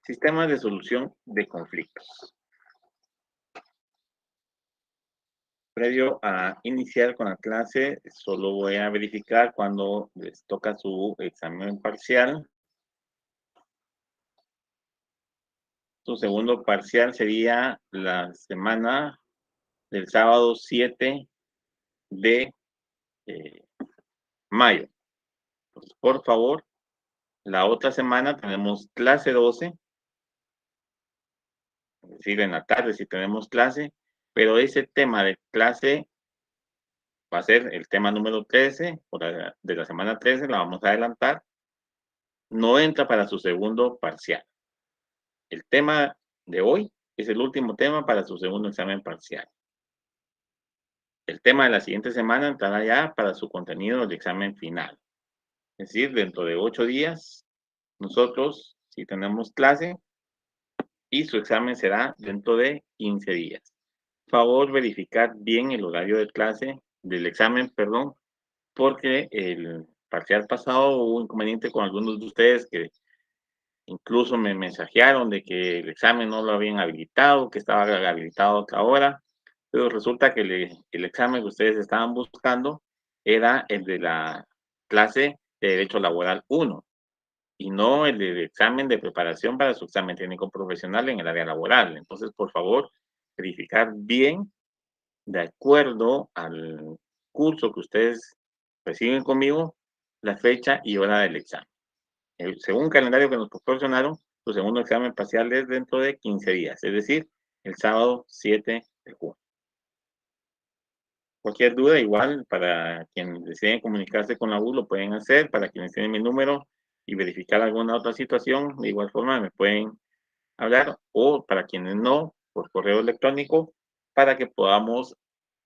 Sistemas de solución de conflictos. Previo a iniciar con la clase, solo voy a verificar cuando les toca su examen parcial. Su segundo parcial sería la semana del sábado 7 de mayo. Pues, por favor, la otra semana tenemos clase 12, es decir, en la tarde si tenemos clase, pero ese tema de clase va a ser el tema número 13, de la semana 13, la vamos a adelantar. No entra para su segundo parcial. El tema de hoy es el último tema para su segundo examen parcial. El tema de la siguiente semana entrará ya para su contenido del examen final. Es decir, dentro de 8 días, nosotros sí tenemos clase y su examen será dentro de 15 días. Favor verificar bien el horario de clase, del examen, perdón, porque el parcial pasado hubo inconveniente con algunos de ustedes que incluso me mensajearon de que el examen no lo habían habilitado, que estaba habilitado a otra hora, pero resulta que el examen que ustedes estaban buscando era el de la clase de Derecho Laboral 1 y no el del examen de preparación para su examen técnico profesional en el área laboral. Entonces, por favor, verificar bien, de acuerdo al curso que ustedes reciben conmigo, la fecha y hora del examen. Según el calendario que nos proporcionaron, su segundo examen parcial es dentro de 15 días, es decir, el sábado 7 de junio. Cualquier duda, igual, para quienes deseen comunicarse con la U, lo pueden hacer. Para quienes tienen mi número y verificar alguna otra situación, de igual forma me pueden hablar, o para quienes no, por correo electrónico, para que podamos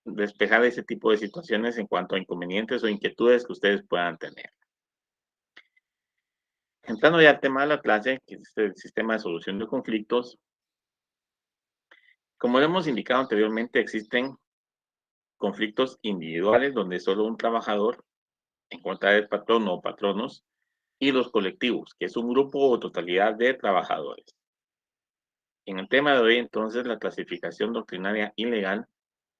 despejar ese tipo de situaciones en cuanto a inconvenientes o inquietudes que ustedes puedan tener. Entrando ya al tema de la clase, que es el sistema de solución de conflictos, como lo hemos indicado anteriormente, existen conflictos individuales donde solo un trabajador en contra del patrón o patronos, y los colectivos, que es un grupo o totalidad de trabajadores. En el tema de hoy, entonces, la clasificación doctrinaria y legal,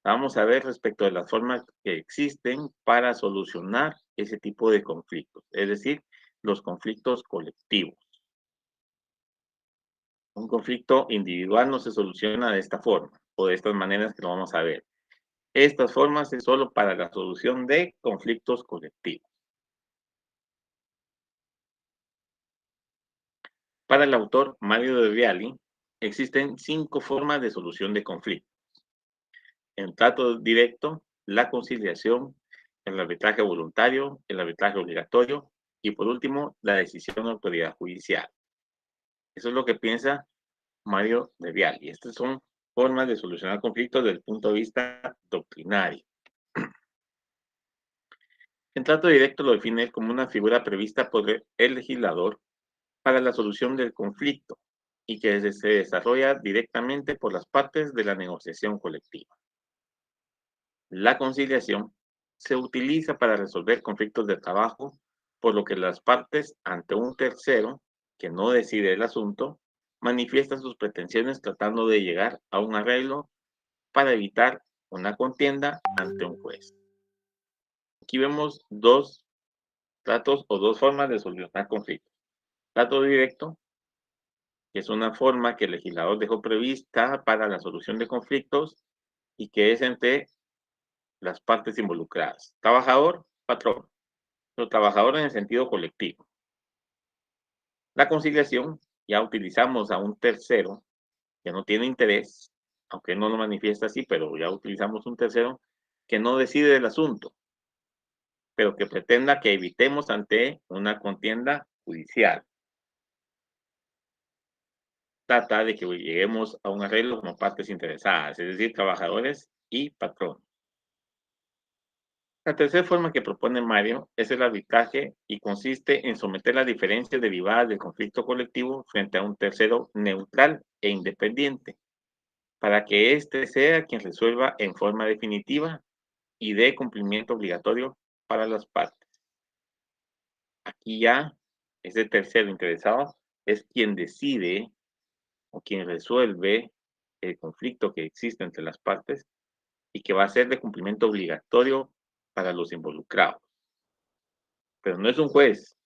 vamos a ver respecto de las formas que existen para solucionar ese tipo de conflictos, es decir, los conflictos colectivos. Un conflicto individual no se soluciona de esta forma o de estas maneras que lo vamos a ver. Estas formas es solo para la solución de conflictos colectivos. Para el autor Mario de Viali, existen 5 formas de solución de conflictos: el trato directo, la conciliación, el arbitraje voluntario, el arbitraje obligatorio y, por último, la decisión de autoridad judicial. Eso es lo que piensa Mario de Viali. Estas son formas de solucionar conflictos desde el punto de vista doctrinario. El trato directo lo define como una figura prevista por el legislador para la solución del conflicto y que se desarrolla directamente por las partes de la negociación colectiva. La conciliación se utiliza para resolver conflictos de trabajo, por lo que las partes ante un tercero que no decide el asunto manifiestan sus pretensiones tratando de llegar a un arreglo para evitar una contienda ante un juez. Aquí vemos dos tratos o dos formas de solucionar conflictos. Trato directo, que es una forma que el legislador dejó prevista para la solución de conflictos y que es entre las partes involucradas, trabajador, patrón, pero trabajador en el sentido colectivo. La conciliación, ya utilizamos a un tercero que no tiene interés, aunque no lo manifiesta así, pero ya utilizamos un tercero que no decide el asunto, pero que pretenda que evitemos ante una contienda judicial. Trata de que lleguemos a un arreglo como partes interesadas, es decir, trabajadores y patrón. La tercera forma que propone Mario es el arbitraje y consiste en someter las diferencias derivadas del conflicto colectivo frente a un tercero neutral e independiente, para que éste sea quien resuelva en forma definitiva y dé cumplimiento obligatorio para las partes. Aquí ya ese tercero interesado es quien decide o quien resuelve el conflicto que existe entre las partes y que va a ser de cumplimiento obligatorio para los involucrados. Pero no es un juez,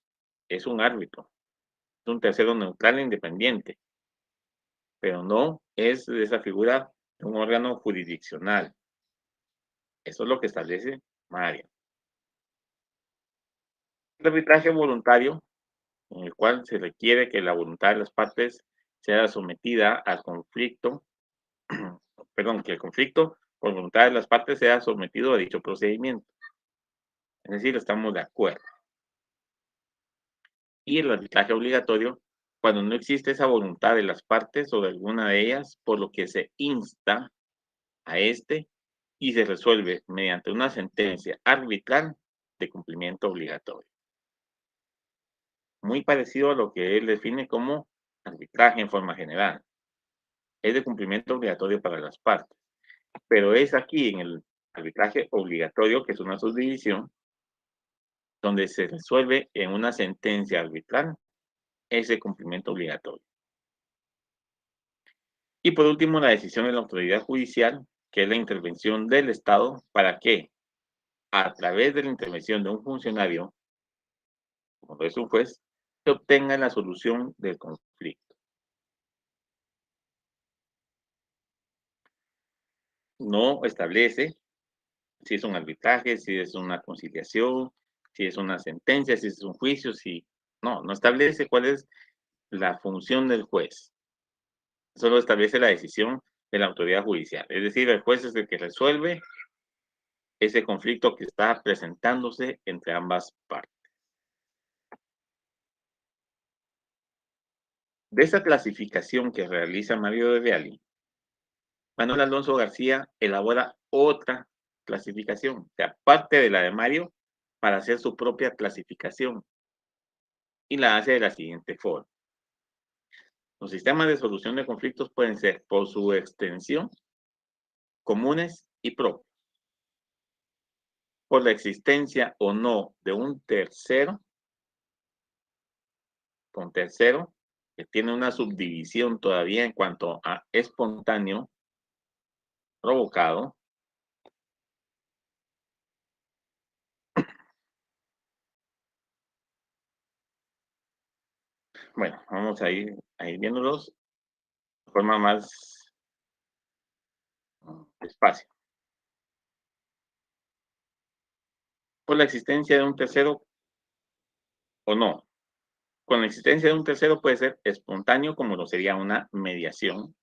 es un árbitro, es un tercero neutral e independiente, pero no es de esa figura de un órgano jurisdiccional. Eso es lo que establece Mario. El arbitraje voluntario, en el cual se requiere que la voluntad de las partes sea sometida al conflicto, perdón, que el conflicto por voluntad de las partes sea sometido a dicho procedimiento. Es decir, estamos de acuerdo. Y el arbitraje obligatorio, cuando no existe esa voluntad de las partes o de alguna de ellas, por lo que se insta a este y se resuelve mediante una sentencia arbitral de cumplimiento obligatorio. Muy parecido a lo que él define como arbitraje en forma general. Es de cumplimiento obligatorio para las partes, pero es aquí en el arbitraje obligatorio, que es una subdivisión, donde se resuelve en una sentencia arbitral ese cumplimiento obligatorio. Y por último, la decisión de la autoridad judicial, que es la intervención del Estado para que, a través de la intervención de un funcionario, como lo es un juez, se obtenga la solución del conflicto. No establece si es un arbitraje, si es una conciliación, si es una sentencia, si es un juicio, si no establece cuál es la función del juez. Solo establece la decisión de la autoridad judicial. Es decir, el juez es el que resuelve ese conflicto que está presentándose entre ambas partes. De esa clasificación que realiza Mario de Reali, Manuel Alonso García elabora otra clasificación, o sea, parte de la de Mario, para hacer su propia clasificación y la hace de la siguiente forma. Los sistemas de solución de conflictos pueden ser, por su extensión, comunes y propios. Por la existencia o no de un tercero, con tercero, que tiene una subdivisión todavía en cuanto a espontáneo, provocado. Bueno, vamos a ir viéndolos de forma más despacio. Por la existencia de un tercero o no. Con la existencia de un tercero puede ser espontáneo, como lo sería una mediación,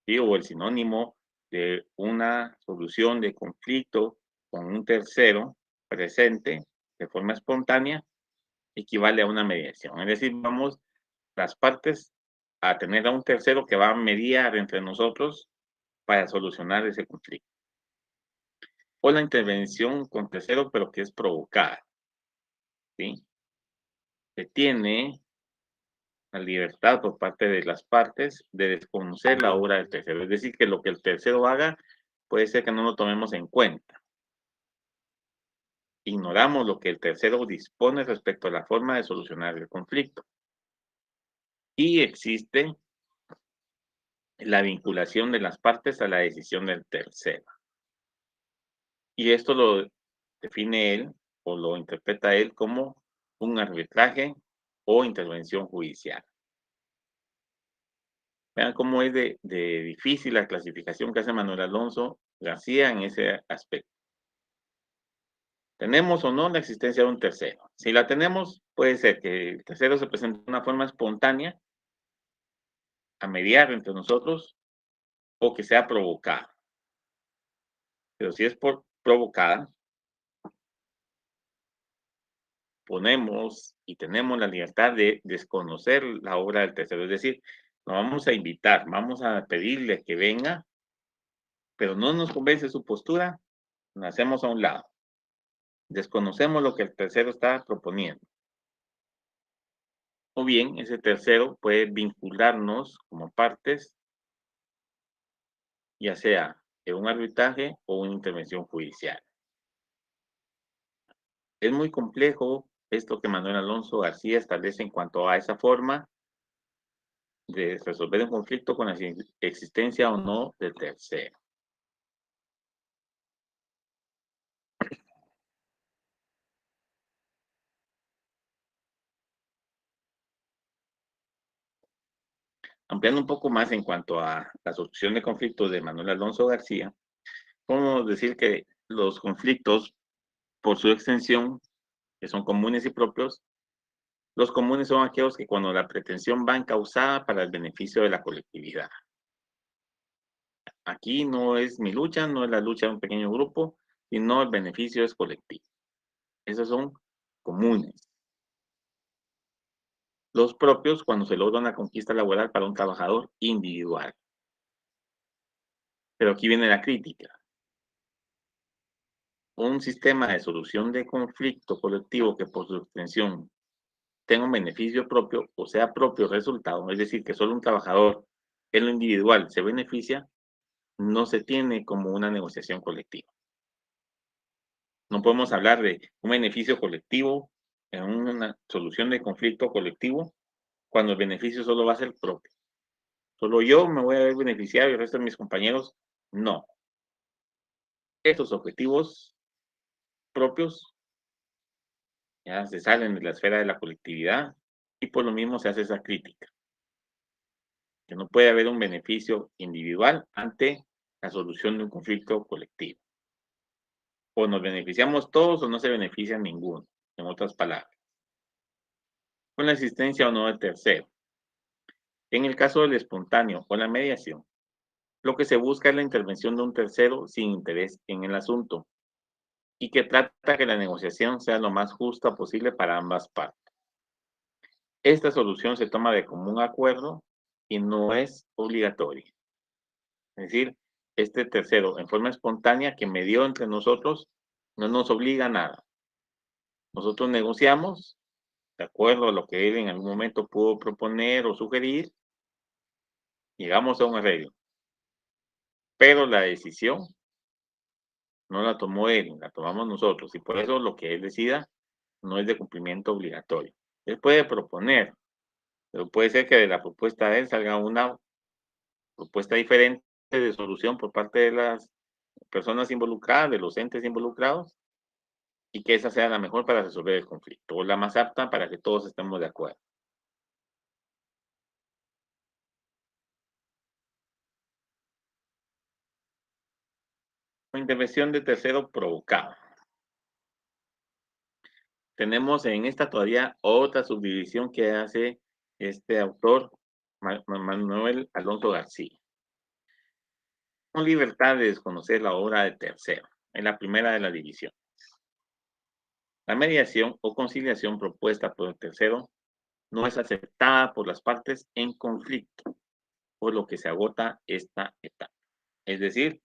¿sí? O el sinónimo de una solución de conflicto con un tercero presente de forma espontánea equivale a una mediación. Es decir, vamos las partes a tener a un tercero que va a mediar entre nosotros para solucionar ese conflicto. O la intervención con tercero, pero que es provocada, ¿sí? Se tiene la libertad por parte de las partes de desconocer la obra del tercero. Es decir, que lo que el tercero haga puede ser que no lo tomemos en cuenta. Ignoramos lo que el tercero dispone respecto a la forma de solucionar el conflicto. Y existe la vinculación de las partes a la decisión del tercero. Y esto lo define él o lo interpreta él como un arbitraje o intervención judicial. Vean cómo es de difícil la clasificación que hace Manuel Alonso García en ese aspecto. ¿Tenemos o no la existencia de un tercero? Si la tenemos, puede ser que el tercero se presente de una forma espontánea a mediar entre nosotros o que sea provocada. Pero si es provocada, ponemos y tenemos la libertad de desconocer la obra del tercero. Es decir, lo vamos a invitar, vamos a pedirle que venga, pero no nos convence su postura, lo hacemos a un lado. Desconocemos lo que el tercero está proponiendo. O bien, ese tercero puede vincularnos como partes, ya sea en un arbitraje o una intervención judicial. Es muy complejo esto que Manuel Alonso García establece en cuanto a esa forma de resolver un conflicto con la existencia o no de tercero. Ampliando un poco más en cuanto a la solución de conflictos de Manuel Alonso García, podemos decir que los conflictos, por su extensión, que son comunes y propios, los comunes son aquellos que cuando la pretensión va encausada para el beneficio de la colectividad. Aquí no es mi lucha, no es la lucha de un pequeño grupo, sino el beneficio es colectivo. Esos son comunes. Los propios cuando se logra una conquista laboral para un trabajador individual. Pero aquí viene la crítica. Un sistema de solución de conflicto colectivo que por su extensión tenga un beneficio propio o sea propio resultado, es decir, que solo un trabajador en lo individual se beneficia, no se tiene como una negociación colectiva. No podemos hablar de un beneficio colectivo en una solución de conflicto colectivo cuando el beneficio solo va a ser propio. Solo yo me voy a ver beneficiado y el resto de mis compañeros no. Estos objetivos propios ya se salen de la esfera de la colectividad y por lo mismo se hace esa crítica, que no puede haber un beneficio individual ante la solución de un conflicto colectivo. O nos beneficiamos todos o no se beneficia ninguno, en otras palabras. Con la existencia o no del tercero. En el caso del espontáneo o la mediación, lo que se busca es la intervención de un tercero sin interés en el asunto y que trata que la negociación sea lo más justa posible para ambas partes. Esta solución se toma de común acuerdo y no es obligatoria. Es decir, este tercero, en forma espontánea que medió entre nosotros, no nos obliga a nada. Nosotros negociamos de acuerdo a lo que él en algún momento pudo proponer o sugerir, llegamos a un arreglo. Pero la decisión no la tomó él, la tomamos nosotros. Y por eso lo que él decida no es de cumplimiento obligatorio. Él puede proponer, pero puede ser que de la propuesta de él salga una propuesta diferente de solución por parte de las personas involucradas, de los entes involucrados, y que esa sea la mejor para resolver el conflicto, o la más apta para que todos estemos de acuerdo. Intervención de tercero provocado. Tenemos en esta todavía otra subdivisión que hace este autor, Manuel Alonso García. Con libertad de desconocer la obra de tercero, en la primera de la división. La mediación o conciliación propuesta por el tercero no es aceptada por las partes en conflicto, por lo que se agota esta etapa. Es decir,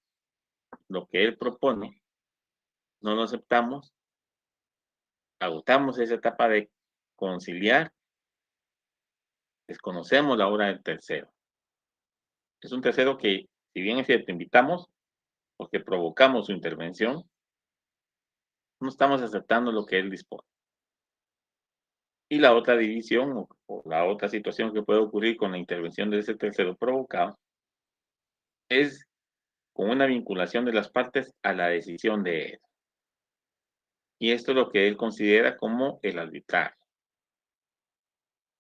lo que él propone, no lo aceptamos, agotamos esa etapa de conciliar, desconocemos la obra del tercero. Es un tercero que, si bien es cierto, invitamos, porque provocamos su intervención, no estamos aceptando lo que él dispone. Y la otra división o la otra situación que puede ocurrir con la intervención de ese tercero provocado es con una vinculación de las partes a la decisión de él. Y esto es lo que él considera como el arbitraje.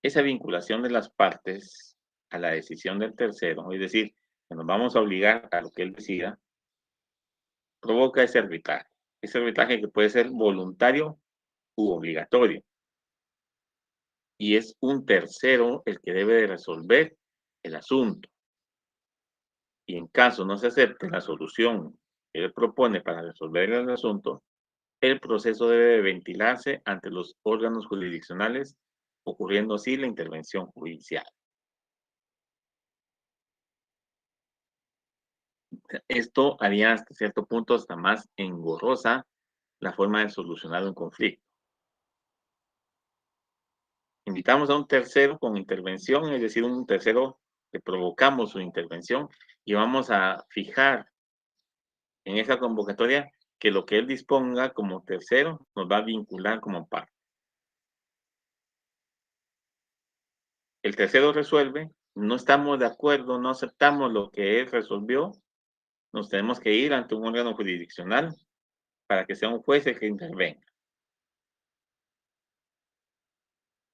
Esa vinculación de las partes a la decisión del tercero, es decir, que nos vamos a obligar a lo que él decida, provoca ese arbitraje. Ese arbitraje que puede ser voluntario u obligatorio. Y es un tercero el que debe de resolver el asunto. Y en caso no se acepte la solución que él propone para resolver el asunto, el proceso debe de ventilarse ante los órganos jurisdiccionales, ocurriendo así la intervención judicial. Esto haría hasta cierto punto hasta más engorrosa la forma de solucionar un conflicto. Invitamos a un tercero con intervención, es decir, un tercero que provocamos su intervención y vamos a fijar en esa convocatoria que lo que él disponga como tercero nos va a vincular como parte. El tercero resuelve no estamos de acuerdo, no aceptamos lo que él resolvió, nos tenemos que ir ante un órgano jurisdiccional para que sea un juez el que intervenga.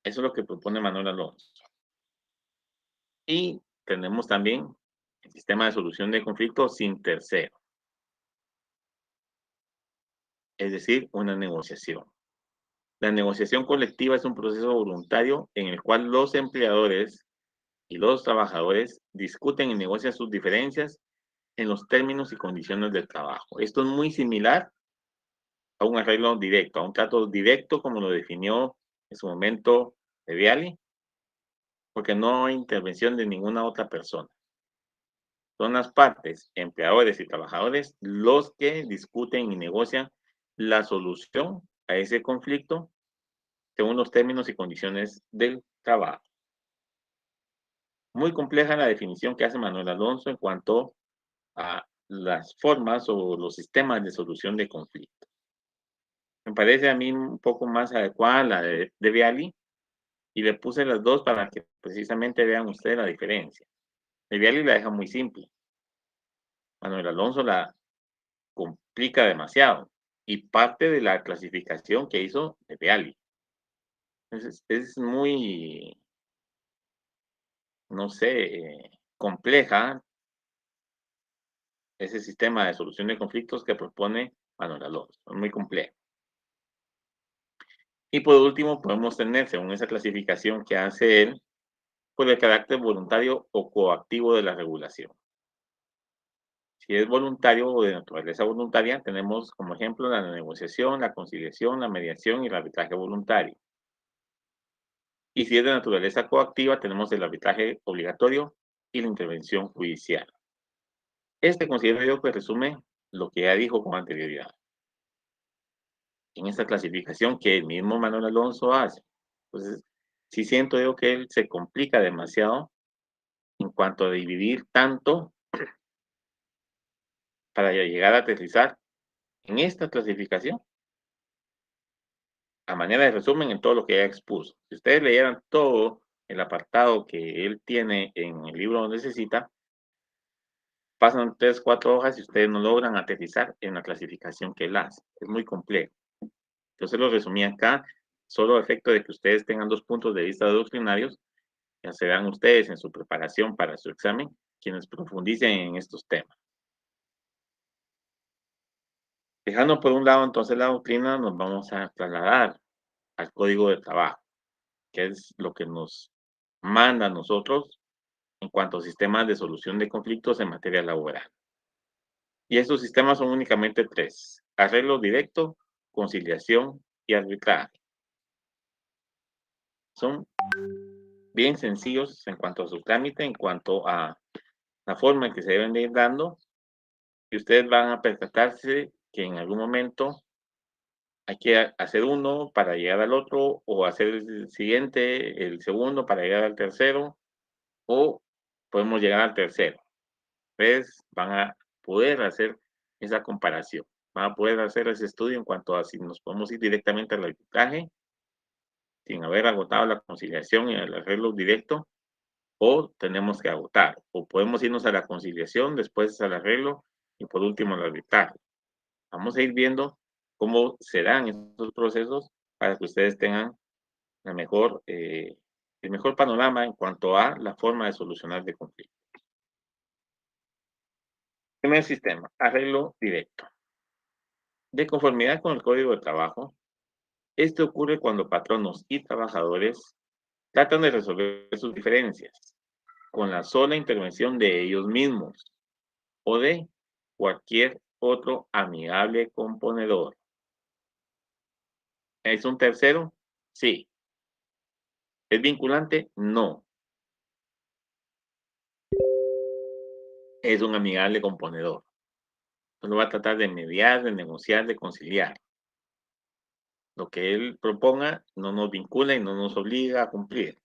Eso es lo que propone Manuel Alonso. Y tenemos también el sistema de solución de conflictos sin tercero, es decir, una negociación. La negociación colectiva es un proceso voluntario en el cual los empleadores y los trabajadores discuten y negocian sus diferencias en los términos y condiciones del trabajo. Esto es muy similar a un arreglo directo, a un trato directo como lo definió en su momento Viali, porque no hay intervención de ninguna otra persona. Son las partes, empleadores y trabajadores, los que discuten y negocian la solución a ese conflicto según los términos y condiciones del trabajo. Muy compleja la definición que hace Manuel Alonso en cuanto a las formas o los sistemas de solución de conflictos. Me parece a mí un poco más adecuada la de Viali y le puse las dos para que precisamente vean ustedes la diferencia. De Viali la deja muy simple. Manuel Alonso la complica demasiado y parte de la clasificación que hizo de Viali. Es muy, no sé, compleja ese sistema de solución de conflictos que propone Manuel Alonso. Es muy complejo. Y por último, podemos tener, según esa clasificación que hace él, pues el carácter voluntario o coactivo de la regulación. Si es voluntario o de naturaleza voluntaria, tenemos como ejemplo la negociación, la conciliación, la mediación y el arbitraje voluntario. Y si es de naturaleza coactiva, tenemos el arbitraje obligatorio y la intervención judicial. Este considero yo que resume lo que ya dijo con anterioridad. En esta clasificación que el mismo Manuel Alonso hace. Entonces, sí siento yo que él se complica demasiado en cuanto a dividir tanto para llegar a aterrizar en esta clasificación a manera de resumen en todo lo que ya expuso. Si ustedes leyeran todo el apartado que él tiene en el libro donde se cita, pasan 3, 4 hojas y ustedes no logran aterrizar en la clasificación que él hace. Es muy complejo. Entonces lo resumí acá, solo a efecto de que ustedes tengan 2 puntos de vista doctrinarios, ya serán ustedes en su preparación para su examen quienes profundicen en estos temas. Dejando por un lado entonces la doctrina, nos vamos a trasladar al código de trabajo, que es lo que nos manda a nosotros en cuanto a sistemas de solución de conflictos en materia laboral. Y estos sistemas son únicamente 3: arreglo directo, conciliación y arbitraje. Son bien sencillos en cuanto a su trámite, en cuanto a la forma en que se deben de ir dando, y ustedes van a percatarse que en algún momento hay que hacer uno para llegar al otro, o hacer el siguiente, el segundo para llegar al tercero, o podemos llegar al tercero. Ustedes van a poder hacer esa comparación, van a poder hacer ese estudio en cuanto a si nos podemos ir directamente al arbitraje sin haber agotado la conciliación y el arreglo directo, o tenemos que agotar, o podemos irnos a la conciliación, después al arreglo y por último al arbitraje. Vamos a ir viendo cómo serán estos procesos para que ustedes tengan la mejor, el mejor panorama en cuanto a la forma de solucionar de conflicto. Primer sistema, arreglo directo. De conformidad con el Código de Trabajo, este ocurre cuando patronos y trabajadores tratan de resolver sus diferencias con la sola intervención de ellos mismos o de cualquier otro amigable componedor. ¿Es un tercero? Sí. ¿Es vinculante? No. Es un amigable componedor. Solo va a tratar de mediar, de negociar, de conciliar. Lo que él proponga no nos vincula y no nos obliga a cumplir.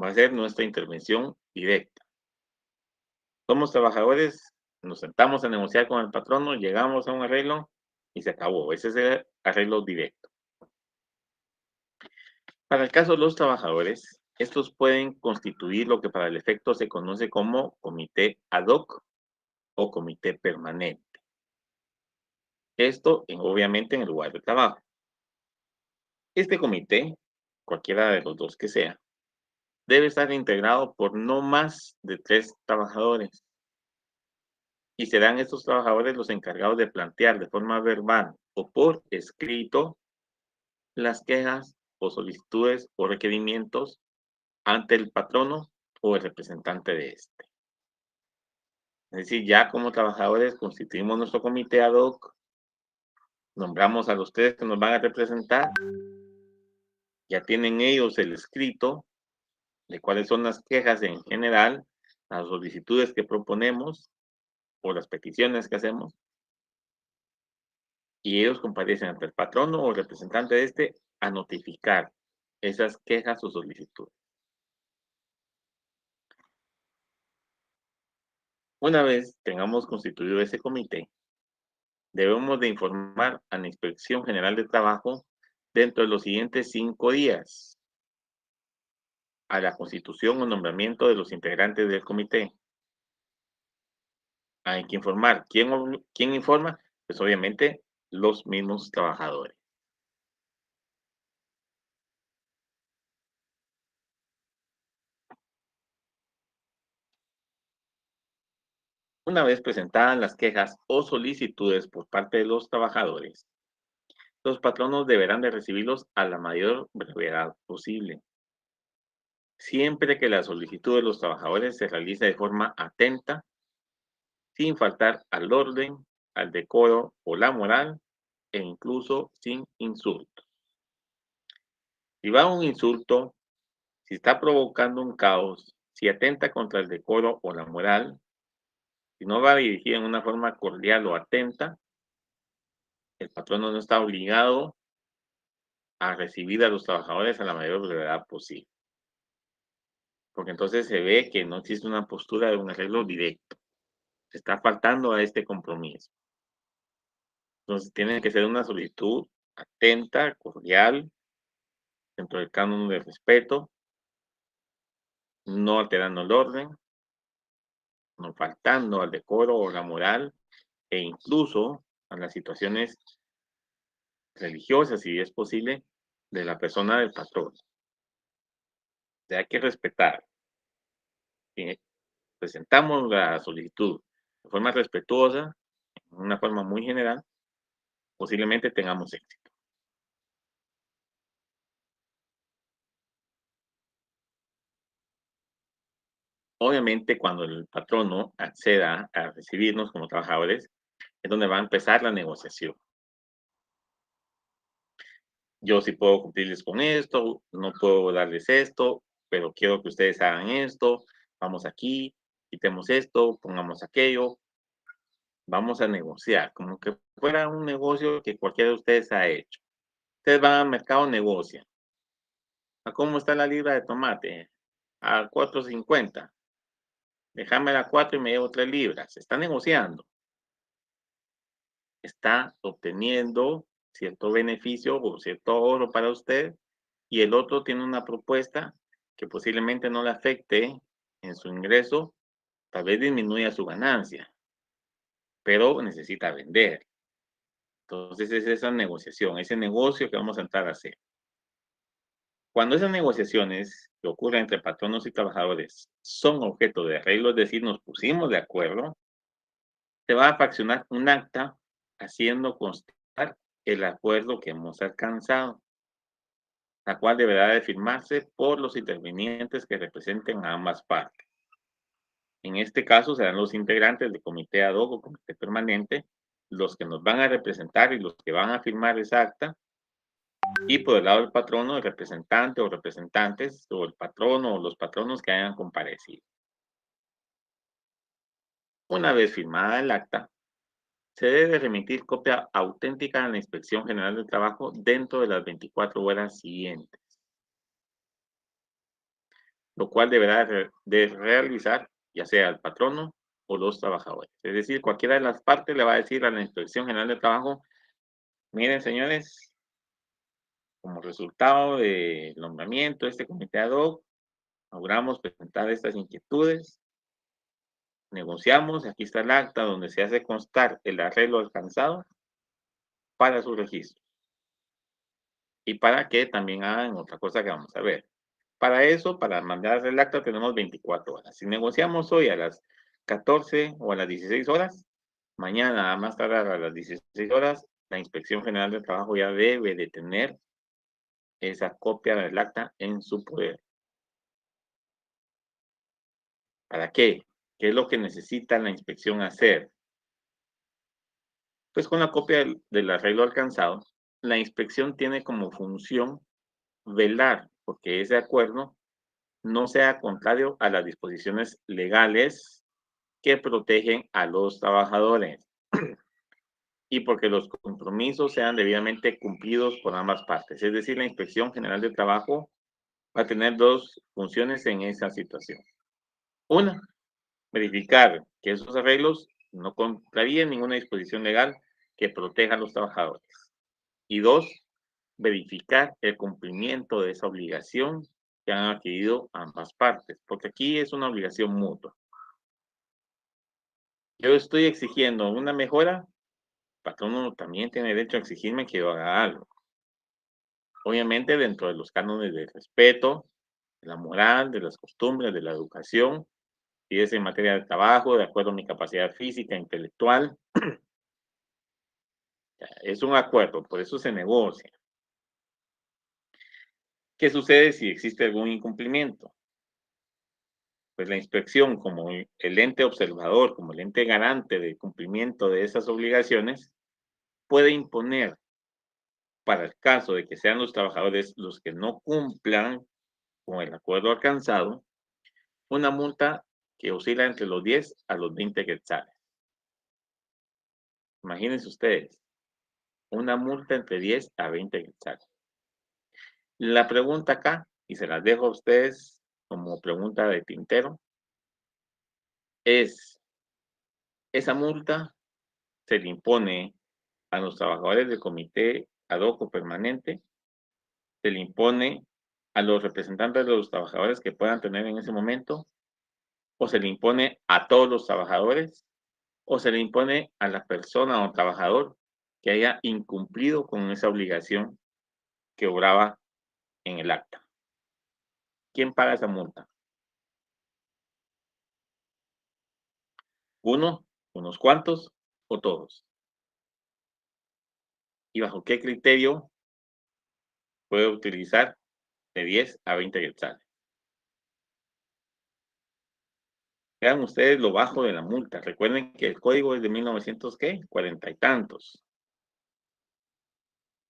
Va a ser nuestra intervención directa. Somos trabajadores, nos sentamos a negociar con el patrono, llegamos a un arreglo y se acabó. Ese es el arreglo directo. Para el caso de los trabajadores, Estos pueden constituir lo que para el efecto se conoce como comité ad hoc o comité permanente. Esto, obviamente, en el lugar de trabajo. Este comité, cualquiera de los dos que sea, debe estar integrado por no más de 3 trabajadores. Y serán estos trabajadores los encargados de plantear de forma verbal o por escrito las quejas o solicitudes o requerimientos ante el patrono o el representante de este. Es decir, ya como trabajadores constituimos nuestro comité ad hoc, nombramos a los 3 que nos van a representar, ya tienen ellos el escrito de cuáles son las quejas en general, las solicitudes que proponemos o las peticiones que hacemos, y ellos comparecen ante el patrono o representante de este a notificar esas quejas o solicitudes. Una vez tengamos constituido ese comité, debemos de informar a la Inspección General de Trabajo dentro de los siguientes 5 días a la constitución o nombramiento de los integrantes del comité. Hay que informar. ¿Quién informa? Pues obviamente los mismos trabajadores. Una vez presentadas las quejas o solicitudes por parte de los trabajadores, los patronos deberán de recibirlos a la mayor brevedad posible, siempre que la solicitud de los trabajadores se realice de forma atenta, sin faltar al orden, al decoro o la moral, e incluso sin insultos. Si va un insulto, si está provocando un caos, si atenta contra el decoro o la moral, si no va dirigida en una forma cordial o atenta, el patrono no está obligado a recibir a los trabajadores a la mayor brevedad posible, porque entonces se ve que no existe una postura de un arreglo directo, se está faltando a este compromiso. Entonces tiene que ser una solicitud atenta, cordial, dentro del canon de respeto, no alterando el orden, no faltando al decoro o la moral, e incluso a las situaciones religiosas, si es posible, de la persona del patrón. O sea, hay que respetar. Si presentamos la solicitud de forma respetuosa, de una forma muy general, posiblemente tengamos éxito. Obviamente, cuando el patrono acceda a recibirnos como trabajadores, es donde va a empezar la negociación. Yo sí puedo cumplirles con esto, no puedo darles esto, pero quiero que ustedes hagan esto, vamos aquí, quitemos esto, pongamos aquello, vamos a negociar, como que fuera un negocio que cualquiera de ustedes ha hecho. Ustedes van al mercado, negocian. ¿A cómo está la libra de tomate? A 4.50. Déjame la 4 y me llevo 3 libras. Está negociando. Está obteniendo cierto beneficio o cierto ahorro para usted, y el otro tiene una propuesta que posiblemente no le afecte en su ingreso, tal vez disminuya su ganancia, pero necesita vender. Entonces es esa negociación, ese negocio que vamos a entrar a hacer. Cuando esas negociaciones que ocurren entre patronos y trabajadores son objeto de arreglo, es decir, nos pusimos de acuerdo, se va a fraccionar un acta haciendo constar el acuerdo que hemos alcanzado, la cual deberá de firmarse por los intervinientes que representen a ambas partes. En este caso serán los integrantes del comité ad hoc o comité permanente los que nos van a representar y los que van a firmar esa acta, y por el lado del patrono, el representante o representantes, o el patrono o los patronos que hayan comparecido. Una vez firmada el acta, se debe remitir copia auténtica a la Inspección General del Trabajo dentro de las 24 horas siguientes, lo cual deberá de realizar ya sea el patrono o los trabajadores. Es decir, cualquiera de las partes le va a decir a la Inspección General del Trabajo: miren, señores, como resultado del nombramiento de este comité ad hoc, logramos presentar estas inquietudes, negociamos, aquí está el acta donde se hace constar el arreglo alcanzado para su registro y para que también hagan otra cosa que vamos a ver. Para eso, para mandar el acta tenemos 24 horas. Si negociamos hoy a las 14 o a las 16 horas, mañana a más tardar a las 16 horas, la Inspección General del Trabajo ya debe de tener esa copia del acta en su poder. ¿Para qué? ¿Qué es lo que necesita la inspección hacer? Pues con la copia del arreglo alcanzado, la inspección tiene como función velar porque ese acuerdo no sea contrario a las disposiciones legales que protegen a los trabajadores y porque los compromisos sean debidamente cumplidos por ambas partes. Es decir, la Inspección General de Trabajo va a tener dos funciones en esa situación. Una, verificar que esos arreglos no contrarían ninguna disposición legal que proteja a los trabajadores. Y dos, verificar el cumplimiento de esa obligación que han adquirido ambas partes, porque aquí es una obligación mutua. Yo estoy exigiendo una mejora, el patrono también tiene derecho a exigirme que yo haga algo. Obviamente dentro de los cánones de respeto, de la moral, de las costumbres, de la educación, si es en materia de trabajo, de acuerdo a mi capacidad física, intelectual, es un acuerdo, por eso se negocia. ¿Qué sucede si existe algún incumplimiento? Pues la inspección, como el ente observador, como el ente garante del cumplimiento de esas obligaciones, puede imponer, para el caso de que sean los trabajadores los que no cumplan con el acuerdo alcanzado, una multa que oscila entre los 10 a los 20 quetzales. Imagínense ustedes, una multa entre 10 a 20 quetzales. La pregunta acá, y se las dejo a ustedes como pregunta de tintero, es, ¿esa multa se le impone a los trabajadores del comité ad hoc permanente? ¿Se le impone a los representantes de los trabajadores que puedan tener en ese momento? ¿O se le impone a todos los trabajadores? ¿O se le impone a la persona o trabajador que haya incumplido con esa obligación que obraba en el acta? ¿Quién paga esa multa? ¿Uno, unos cuantos o todos? ¿Y bajo qué criterio puede utilizar de 10 a 20 quetzales? Vean ustedes lo bajo de la multa. Recuerden que el código es de 1900, ¿qué? 40 y tantos.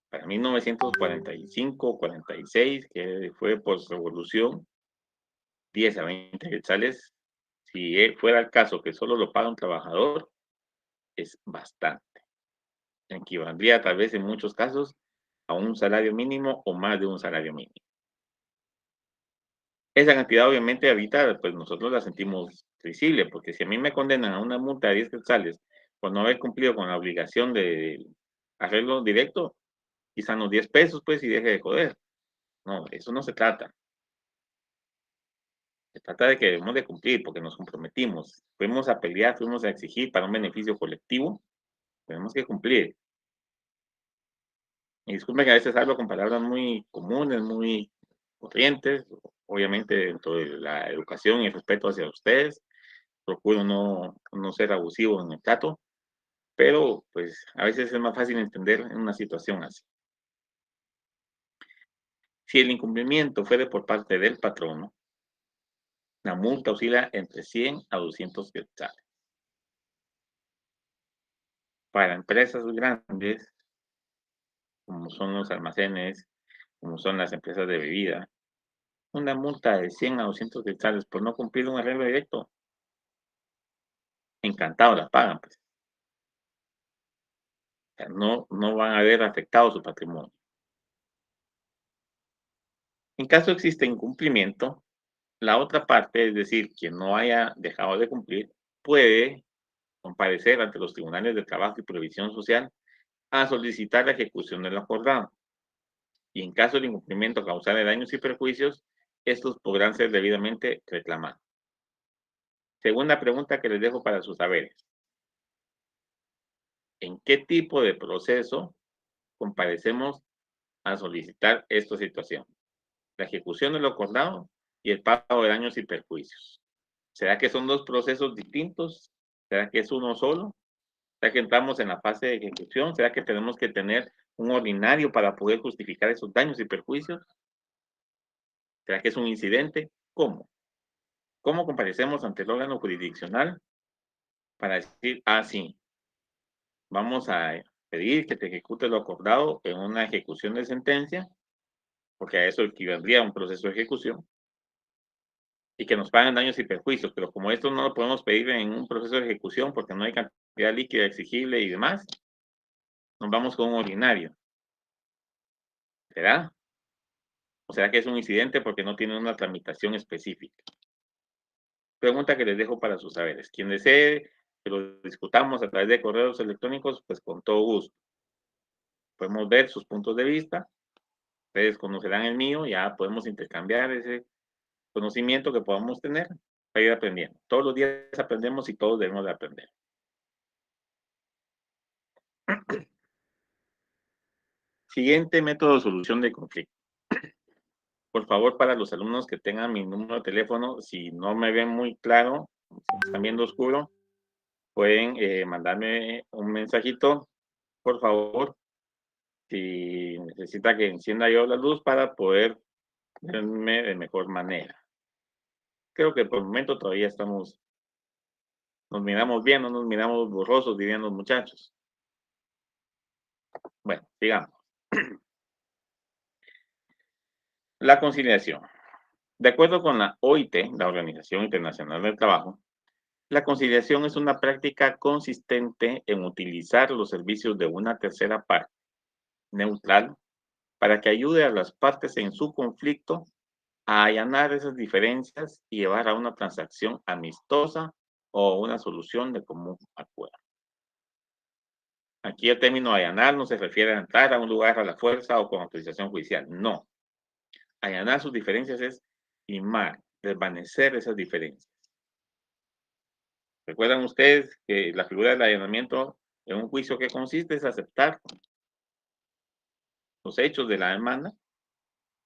Para 1945, 46, que fue post-revolución, 10 a 20 quetzales, si fuera el caso que solo lo paga un trabajador, es bastante. Equivaldría tal vez en muchos casos a un salario mínimo o más de un salario mínimo. Esa cantidad obviamente ahorita pues nosotros la sentimos visible, porque si a mí me condenan a una multa de 10 quetzales por no haber cumplido con la obligación de arreglo directo, quizá unos 10 pesos pues y deje de joder. No, eso no se trata. Se trata de que debemos de cumplir porque nos comprometimos. Fuimos a pelear, fuimos a exigir para un beneficio colectivo, tenemos que cumplir. Y disculpen que a veces hablo con palabras muy comunes, muy corrientes, obviamente dentro de la educación y el respeto hacia ustedes. Procuro no ser abusivo en el trato, pero pues a veces es más fácil entender en una situación así. Si el incumplimiento fue de por parte del patrono, la multa oscila entre 100 a 200 quetzales. Para empresas grandes, como son los almacenes, como son las empresas de bebida, una multa de 100 a 200 quetzales por no cumplir un arreglo directo, encantado la pagan, pues. O sea, no van a ver afectado su patrimonio. En caso existe incumplimiento, la otra parte, es decir, quien no haya dejado de cumplir, puede comparecer ante los tribunales de trabajo y previsión social a solicitar la ejecución del acordado. Y en caso de incumplimiento causar daños y perjuicios, estos podrán ser debidamente reclamados. Segunda pregunta que les dejo para sus saberes. ¿En qué tipo de proceso comparecemos a solicitar esta situación? La ejecución de lo acordado y el pago de daños y perjuicios. ¿Será que son dos procesos distintos? ¿Será que es uno solo? ¿Será que entramos en la fase de ejecución? ¿Será que tenemos que tener un ordinario para poder justificar esos daños y perjuicios? ¿Será que es un incidente? ¿Cómo? ¿Cómo comparecemos ante el órgano jurisdiccional para decir, sí, vamos a pedir que te ejecute lo acordado en una ejecución de sentencia, porque a eso equivaldría a un proceso de ejecución, y que nos paguen daños y perjuicios, pero como esto no lo podemos pedir en un proceso de ejecución porque no hay cantidad líquida exigible y demás, nos vamos con un ordinario. ¿Será? ¿O será que es un incidente porque no tiene una tramitación específica? Pregunta que les dejo para sus saberes. Quien desee que lo discutamos a través de correos electrónicos, pues con todo gusto. Podemos ver sus puntos de vista, ustedes conocerán el mío, ya podemos intercambiar ese conocimiento que podamos tener para ir aprendiendo. Todos los días aprendemos y todos debemos de aprender. Siguiente método de solución de conflicto. Por favor, para los alumnos que tengan mi número de teléfono, si no me ven muy claro, si me están viendo oscuro, pueden mandarme un mensajito, por favor, si necesita que encienda yo la luz para poder verme de mejor manera. Creo que por el momento todavía nos miramos bien, no nos miramos borrosos, dirían los muchachos. Bueno, sigamos. La conciliación. De acuerdo con la OIT, la Organización Internacional del Trabajo, la conciliación es una práctica consistente en utilizar los servicios de una tercera parte neutral para que ayude a las partes en su conflicto a allanar esas diferencias y llevar a una transacción amistosa o una solución de común acuerdo. Aquí el término allanar no se refiere a entrar a un lugar a la fuerza o con autorización judicial, no. Allanar sus diferencias es limar, desvanecer esas diferencias. ¿Recuerdan ustedes que la figura del allanamiento en un juicio que consiste es aceptar los hechos de la demanda?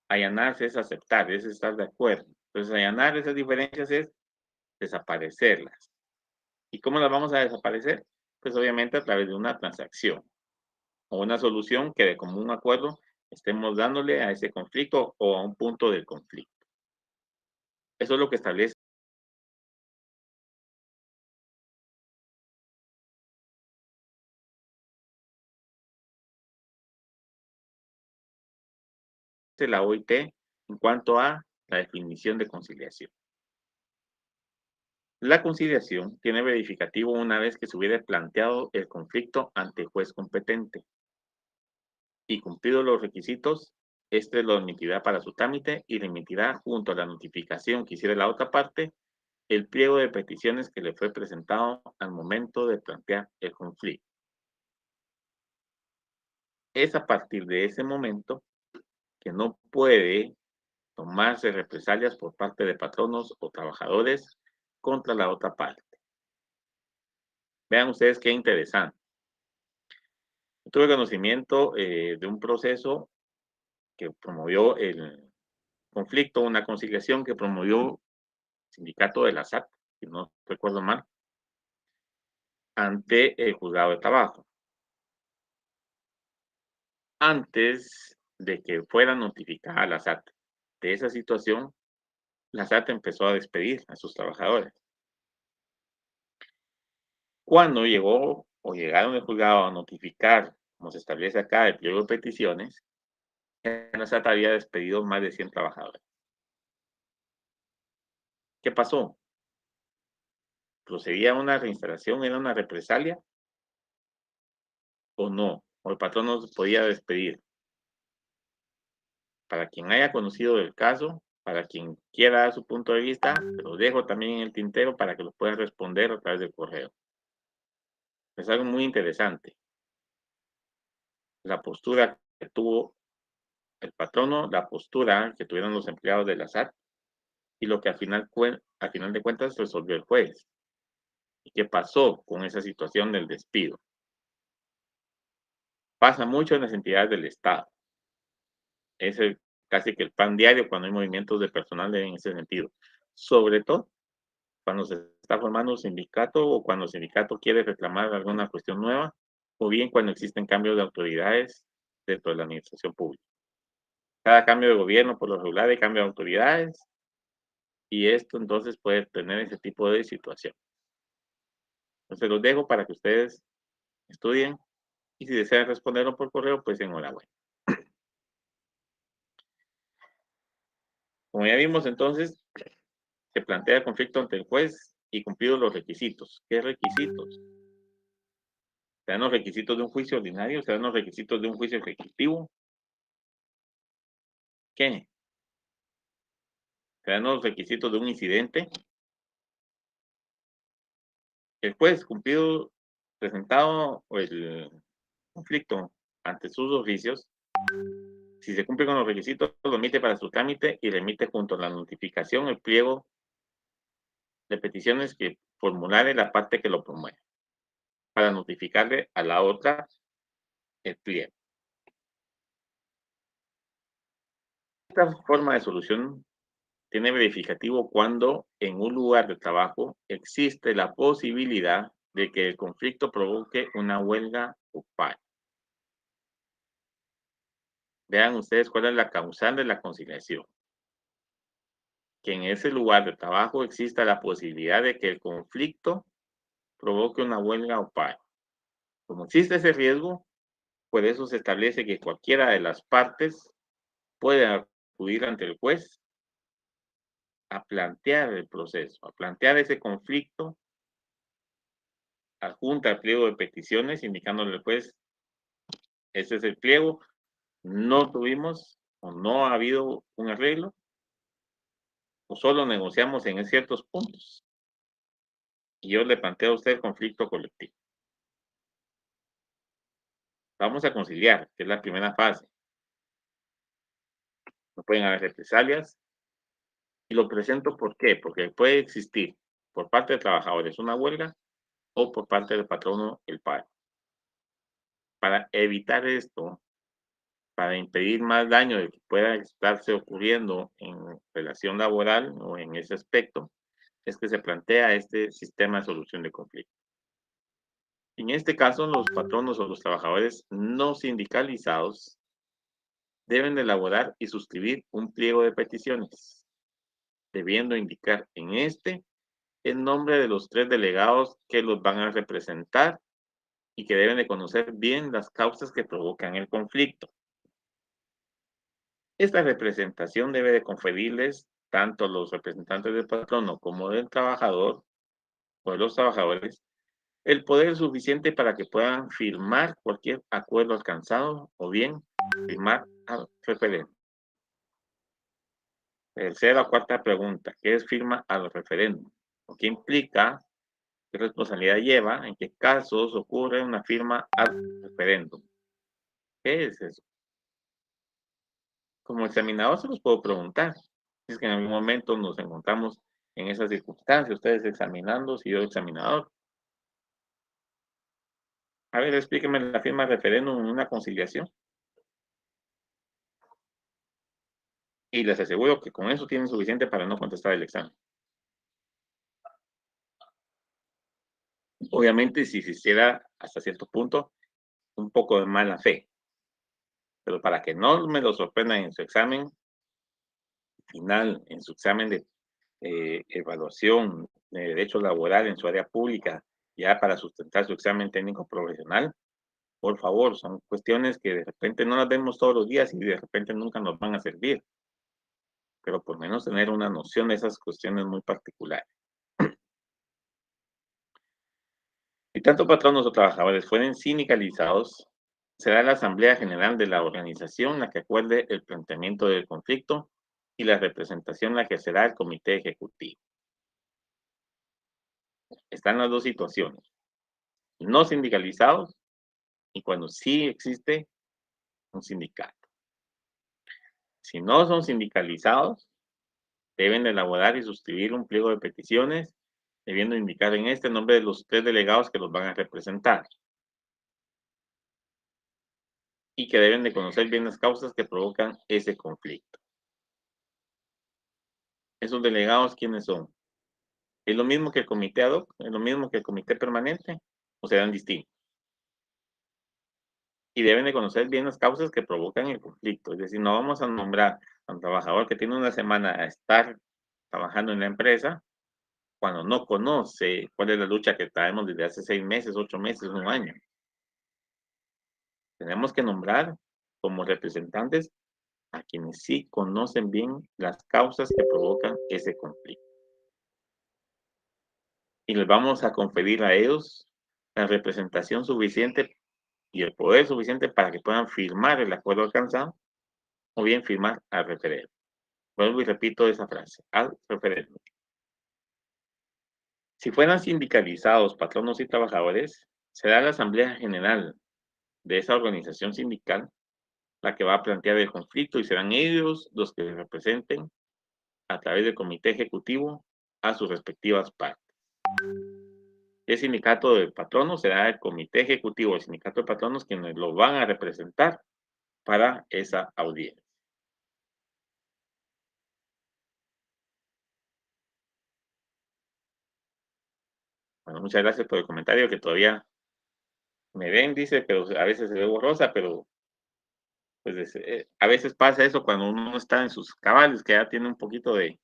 Allanarse es aceptar, es estar de acuerdo. Entonces, allanar esas diferencias es desaparecerlas. ¿Y cómo las vamos a desaparecer? Pues obviamente a través de una transacción o una solución que de común acuerdo estemos dándole a ese conflicto o a un punto del conflicto. Eso es lo que establece la OIT en cuanto a la definición de conciliación. La conciliación tiene verificativo una vez que se hubiera planteado el conflicto ante el juez competente y cumplidos los requisitos, este lo admitirá para su trámite y le emitirá junto a la notificación que hiciera la otra parte el pliego de peticiones que le fue presentado al momento de plantear el conflicto. Es a partir de ese momento que no puede tomarse represalias por parte de patronos o trabajadores contra la otra parte. Vean ustedes qué interesante. Tuve conocimiento de un proceso que promovió el conflicto, una conciliación que promovió el sindicato de la SAT, si no recuerdo mal, ante el juzgado de trabajo. Antes de que fuera notificada la SAT de esa situación, la SAT empezó a despedir a sus trabajadores. Cuando llegó o llegaron el juzgado a notificar, como se establece acá, el pliego de peticiones, la SAT había despedido más de 100 trabajadores. ¿Qué pasó? ¿Procedía una reinstalación? ¿Era una represalia? ¿O no? ¿O el patrón no se podía despedir? Para quien haya conocido el caso, para quien quiera dar su punto de vista, se los dejo también en el tintero para que lo puedan responder a través del correo. Es algo muy interesante. La postura que tuvo el patrono, la postura que tuvieron los empleados de la SAT y lo que al final de cuentas resolvió el juez. ¿Y qué pasó con esa situación del despido? Pasa mucho en las entidades del Estado. Es casi que el pan diario cuando hay movimientos de personal en ese sentido. Sobre todo cuando se está formando un sindicato o cuando el sindicato quiere reclamar alguna cuestión nueva, o bien cuando existen cambios de autoridades dentro de la administración pública. Cada cambio de gobierno, por lo regular, hay cambio de autoridades y esto entonces puede tener ese tipo de situación. Entonces los dejo para que ustedes estudien y si desean responderlo por correo, pues enhorabuena. Como ya vimos entonces, se plantea el conflicto ante el juez y cumplidos los requisitos. ¿Qué requisitos? ¿Se dan los requisitos de un juicio ordinario? ¿Se dan los requisitos de un juicio ejecutivo? ¿Qué? ¿Se dan los requisitos de un incidente? El juez cumplido, presentado el conflicto ante sus oficios, si se cumple con los requisitos, lo emite para su trámite y remite junto a la notificación el pliego de peticiones que formulare la parte que lo promueve, para notificarle a la otra el pliego. Esta forma de solución tiene verificativo cuando en un lugar de trabajo existe la posibilidad de que el conflicto provoque una huelga o paro. Vean ustedes cuál es la causal de la conciliación. Que en ese lugar de trabajo exista la posibilidad de que el conflicto provoque una huelga o paro. Como existe ese riesgo, por eso se establece que cualquiera de las partes puede acudir ante el juez a plantear el proceso, a plantear ese conflicto, adjunta al pliego de peticiones, indicándole al juez, ese es el pliego, no tuvimos o no ha habido un arreglo, o solo negociamos en ciertos puntos. Y yo le planteo a usted el conflicto colectivo. Vamos a conciliar, que es la primera fase. No pueden haber represalias. Y lo presento ¿por qué? Porque puede existir por parte de trabajadores una huelga o por parte del patrono el paro. Para evitar esto, para impedir más daño de que pueda estarse ocurriendo en relación laboral o en ese aspecto, es que se plantea este sistema de solución de conflicto. En este caso, los patronos o los trabajadores no sindicalizados deben de elaborar y suscribir un pliego de peticiones, debiendo indicar en este el nombre de los 3 delegados que los van a representar y que deben de conocer bien las causas que provocan el conflicto. Esta representación debe de conferirles tanto a los representantes del patrono como del trabajador o de los trabajadores el poder suficiente para que puedan firmar cualquier acuerdo alcanzado o bien firmar al referéndum. Tercera o cuarta pregunta, ¿qué es firma al referéndum? ¿Qué implica? ¿Qué responsabilidad lleva? ¿En qué casos ocurre una firma al referéndum? ¿Qué es eso? Como examinador se los puedo preguntar. Si es que en algún momento nos encontramos en esa circunstancia, ustedes examinando, si yo examinador. A ver, explíqueme la firma de referéndum en una conciliación. Y les aseguro que con eso tienen suficiente para no contestar el examen. Obviamente, si se hiciera hasta cierto punto un poco de mala fe, pero para que no me lo sorprendan en su examen final, en su examen de evaluación de derecho laboral en su área pública, ya para sustentar su examen técnico profesional, por favor, son cuestiones que de repente no las vemos todos los días y de repente nunca nos van a servir, pero por menos tener una noción de esas cuestiones muy particulares. Si tanto patronos o trabajadores fueren sindicalizados, será la Asamblea General de la organización la que acuerde el planteamiento del conflicto y la representación la que será el comité ejecutivo. Están las dos situaciones, no sindicalizados y cuando sí existe un sindicato. Si no son sindicalizados, Deben de elaborar y suscribir un pliego de peticiones, debiendo indicar en este el nombre de los 3 delegados que los van a representar. Y que deben de conocer bien las causas que provocan ese conflicto. ¿Esos delegados quiénes son? ¿Es lo mismo que el comité ad hoc? ¿Es lo mismo que el comité permanente? ¿O serán distintos? Y deben de conocer bien las causas que provocan el conflicto. Es decir, no vamos a nombrar a un trabajador que tiene una semana a estar trabajando en la empresa cuando no conoce cuál es la lucha que traemos desde hace 6 meses, 8 meses, un año. Tenemos que nombrar como representantes a quienes sí conocen bien las causas que provocan ese conflicto. Y les vamos a conferir a ellos la representación suficiente y el poder suficiente para que puedan firmar el acuerdo alcanzado o bien firmar al referéndum. Vuelvo y repito esa frase, al referéndum. Si fueran sindicalizados patronos y trabajadores, será la Asamblea General de esa organización sindical la que va a plantear el conflicto y serán ellos los que representen a través del comité ejecutivo a sus respectivas partes. El sindicato de patronos será el comité ejecutivo del sindicato de patronos quienes lo van a representar para esa audiencia. Bueno, muchas gracias por el comentario que todavía me ven, dice, pero a veces se ve borrosa, pero pues a veces pasa eso cuando uno está en sus cabales, que ya tiene un poquito de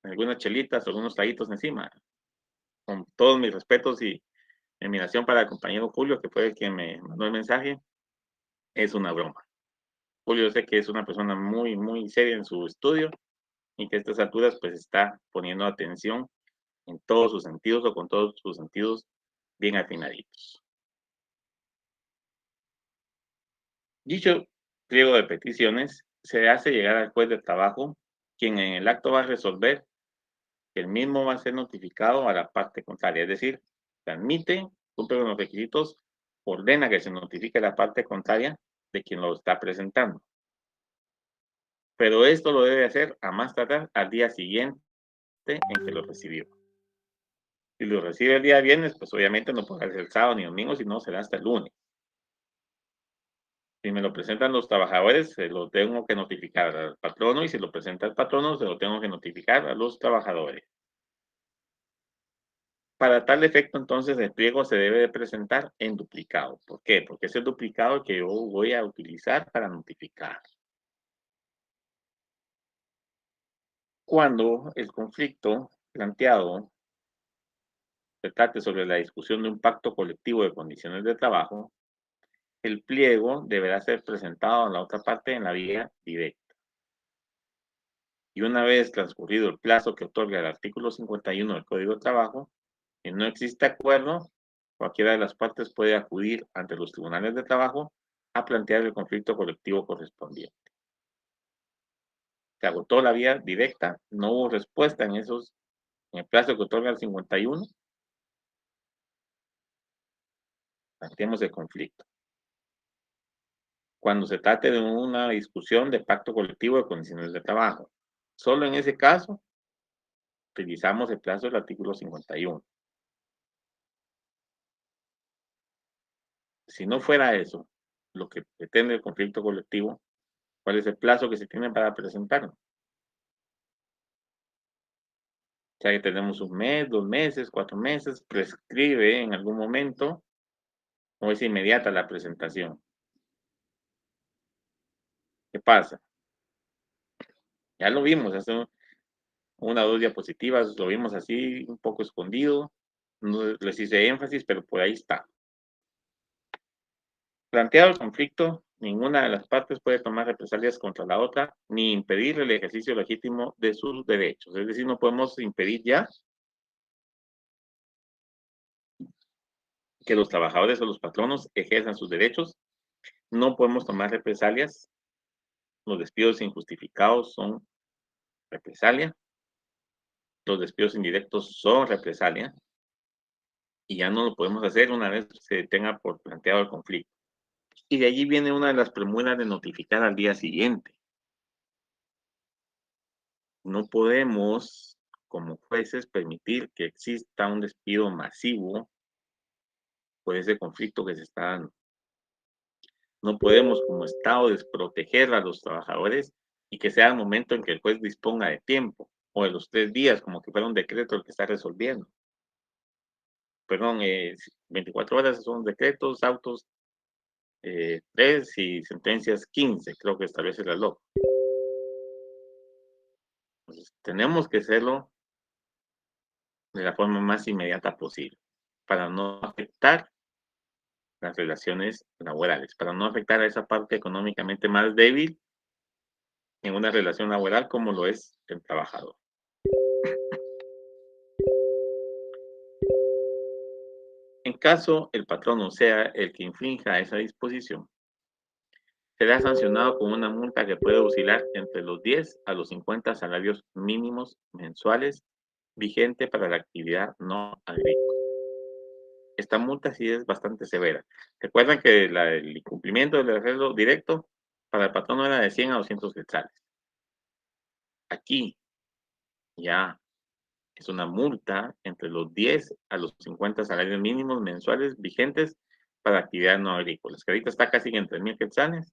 algunas chelitas o algunos traguitos encima. Con todos mis respetos y admiración para el compañero Julio, que fue quien me mandó el mensaje, es una broma. Julio sé que es una persona muy, muy seria en su estudio y que a estas alturas pues está poniendo atención en todos sus sentidos o con todos sus sentidos bien afinaditos. Dicho pliego de peticiones se hace llegar al juez de trabajo, quien en el acto va a resolver que el mismo va a ser notificado a la parte contraria, es decir, se admite, cumple con los requisitos, ordena que se notifique a la parte contraria de quien lo está presentando. Pero esto lo debe hacer a más tardar al día siguiente en que lo recibió. Si lo recibe el día viernes, pues obviamente no podrá ser el sábado ni domingo, sino será hasta el lunes. Si me lo presentan los trabajadores, se lo tengo que notificar al patrono y si lo presenta el patrono, se lo tengo que notificar a los trabajadores. Para tal efecto, entonces, el pliego se debe de presentar en duplicado. ¿Por qué? Porque es el duplicado que yo voy a utilizar para notificar. Cuando el conflicto planteado se trate sobre la discusión de un pacto colectivo de condiciones de trabajo, el pliego deberá ser presentado a la otra parte en la vía directa. Y una vez transcurrido el plazo que otorga el artículo 51 del Código de Trabajo, si no existe acuerdo, cualquiera de las partes puede acudir ante los tribunales de trabajo a plantear el conflicto colectivo correspondiente. Se agotó la vía directa, no hubo respuesta en el plazo que otorga el 51, planteemos el conflicto. Cuando se trate de una discusión de pacto colectivo de condiciones de trabajo, solo en ese caso utilizamos el plazo del artículo 51. Si no fuera eso, lo que pretende el conflicto colectivo, ¿cuál es el plazo que se tiene para presentarlo? Ya que tenemos un mes, 2 meses, 4 meses, prescribe en algún momento o es inmediata la presentación. ¿Qué pasa? Ya lo vimos hace una o dos diapositivas, lo vimos así un poco escondido, no les hice énfasis, pero por ahí está. Planteado el conflicto, ninguna de las partes puede tomar represalias contra la otra ni impedir el ejercicio legítimo de sus derechos. Es decir, no podemos impedir ya que los trabajadores o los patronos ejerzan sus derechos. No podemos tomar represalias. Los despidos injustificados son represalia. Los despidos indirectos son represalia. Y ya no lo podemos hacer una vez se tenga por planteado el conflicto. Y de allí viene una de las premuras de notificar al día siguiente. No podemos, como jueces, permitir que exista un despido masivo por ese conflicto que se está dando. No podemos, como Estado, desproteger a los trabajadores y que sea el momento en que el juez disponga de tiempo o de los 3 días, como que fuera un decreto el que está resolviendo. Perdón, 24 horas son decretos, autos 3 y sentencias 15, creo que establece la LOC. Entonces, tenemos que hacerlo de la forma más inmediata posible para no afectar las relaciones laborales, para no afectar a esa parte económicamente más débil en una relación laboral como lo es el trabajador. En caso el patrono sea el que infrinja esa disposición, será sancionado con una multa que puede oscilar entre los 10 a los 50 salarios mínimos mensuales vigente para la actividad no agrícola. Esta multa sí es bastante severa. Recuerdan que el incumplimiento del arreglo directo para el patrono era de 100 a 200 quetzales. Aquí ya es una multa entre los 10 a los 50 salarios mínimos mensuales vigentes para actividades no agrícolas, que ahorita está casi en 3,000 quetzales.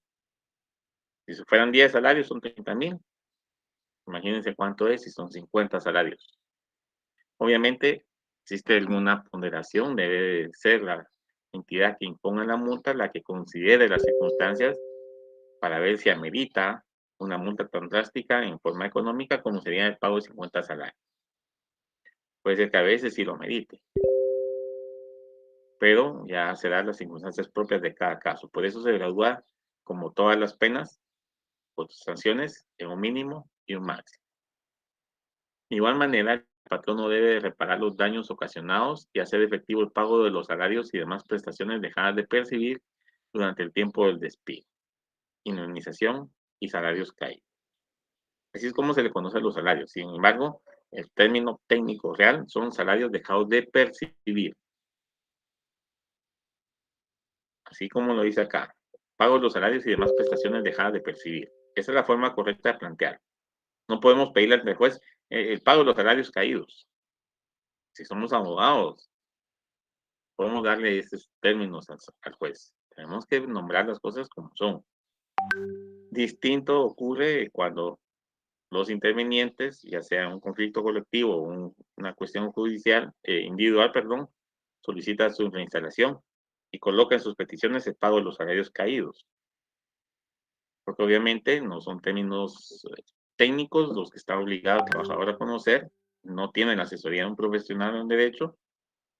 Si fueran 10 salarios, son 30,000. Imagínense cuánto es si son 50 salarios. Obviamente, existe alguna ponderación, debe ser la entidad que imponga la multa la que considere las circunstancias para ver si amerita una multa tan drástica en forma económica como sería el pago de 50 salarios. Puede ser que a veces sí lo merite, pero ya serán las circunstancias propias de cada caso. Por eso se gradúa, como todas las penas o sanciones, en un mínimo y un máximo. De igual manera, el patrón no debe reparar los daños ocasionados y hacer efectivo el pago de los salarios y demás prestaciones dejadas de percibir durante el tiempo del despido, indemnización y salarios caídos. Así es como se le conoce a los salarios. Sin embargo, el término técnico real son salarios dejados de percibir. Así como lo dice acá, pago de los salarios y demás prestaciones dejadas de percibir. Esa es la forma correcta de plantear. No podemos pedirle al juez el pago de los salarios caídos. Si somos abogados, podemos darle esos términos al juez. Tenemos que nombrar las cosas como son. Distinto ocurre cuando los intervinientes, ya sea un conflicto colectivo o una cuestión judicial, individual, perdón, solicita su reinstalación y coloca en sus peticiones el pago de los salarios caídos. Porque obviamente no son términos técnicos los que está obligado el trabajador a conocer, no tiene la asesoría de un profesional en derecho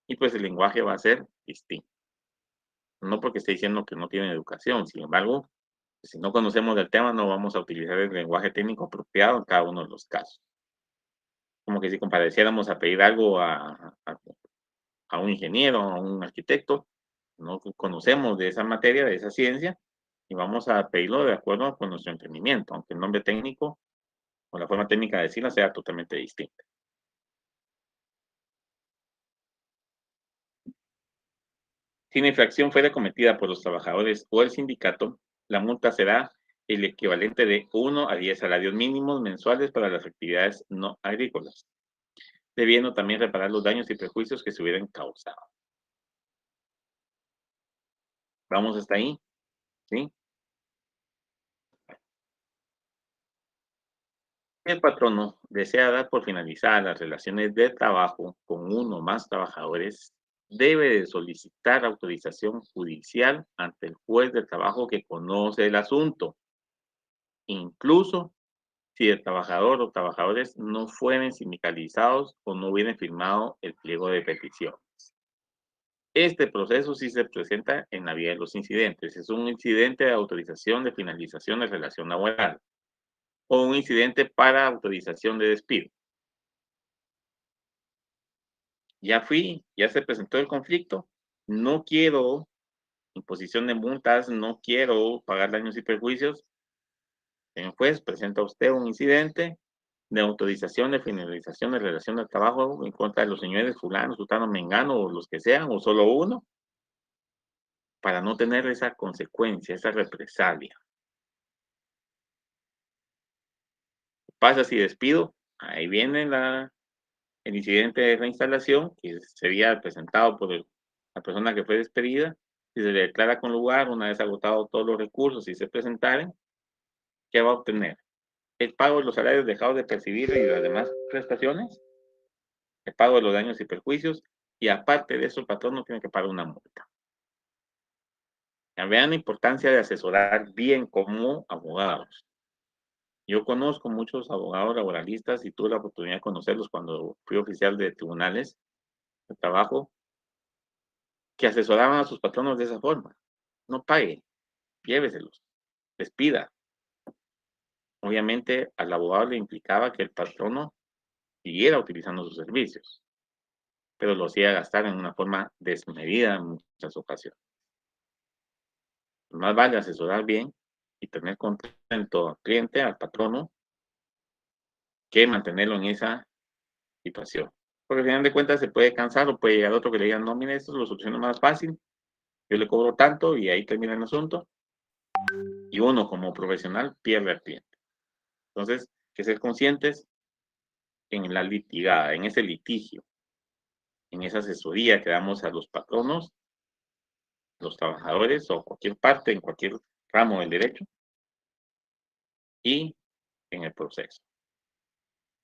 y pues el lenguaje va a ser distinto. No porque esté diciendo que no tiene educación, sin embargo, si no conocemos del tema, no vamos a utilizar el lenguaje técnico apropiado en cada uno de los casos. Como que si compareciéramos a pedir algo a un ingeniero, a un arquitecto, no conocemos de esa materia, de esa ciencia, y vamos a pedirlo de acuerdo con nuestro entendimiento, aunque el nombre técnico o la forma técnica de decirla sea totalmente distinta. Si la infracción fuera cometida por los trabajadores o el sindicato, la multa será el equivalente de 1 a 10 salarios mínimos mensuales para las actividades no agrícolas, debiendo también reparar los daños y perjuicios que se hubieran causado. ¿Vamos hasta ahí? ¿Sí? El patrono desea dar por finalizadas las relaciones de trabajo con uno o más trabajadores, debe de solicitar autorización judicial ante el juez de trabajo que conoce el asunto, incluso si el trabajador o trabajadores no fueren sindicalizados o no hubieran firmado el pliego de petición. Este proceso sí se presenta en la vía de los incidentes. Es un incidente de autorización de finalización de relación laboral o un incidente para autorización de despido. Ya se presentó el conflicto, no quiero imposición de multas, no quiero pagar daños y perjuicios. Señor juez, presenta usted un incidente de autorización de finalización de relación de trabajo en contra de los señores fulano, sultano, mengano o los que sean, o solo uno, para no tener esa consecuencia, esa represalia. Pasa si despido, Ahí viene el incidente de reinstalación, que sería presentado por la persona que fue despedida. Si se le declara con lugar, una vez agotado todos los recursos y se presentaren, ¿qué va a obtener? El pago de los salarios dejados de percibir y las demás prestaciones, el pago de los daños y perjuicios, y aparte de eso, el patrón no tiene que pagar una multa. Ya vean la importancia de asesorar bien como abogados. Yo conozco muchos abogados laboralistas y tuve la oportunidad de conocerlos cuando fui oficial de tribunales de trabajo, que asesoraban a sus patronos de esa forma. No pague, lléveselos, despida. Obviamente al abogado le implicaba que el patrono siguiera utilizando sus servicios, pero lo hacía gastar en una forma desmedida en muchas ocasiones. Más vale asesorar bien y tener contento al cliente, al patrono, que mantenerlo en esa situación. Porque al final de cuentas se puede cansar o puede llegar otro que le diga, no, mire, esto es la solución más fácil, yo le cobro tanto y ahí termina el asunto. Y uno como profesional pierde al cliente. Entonces, que ser conscientes en la litigada, en ese litigio, en esa asesoría que damos a los patronos, los trabajadores o cualquier parte, en cualquier ramo del derecho y en el proceso.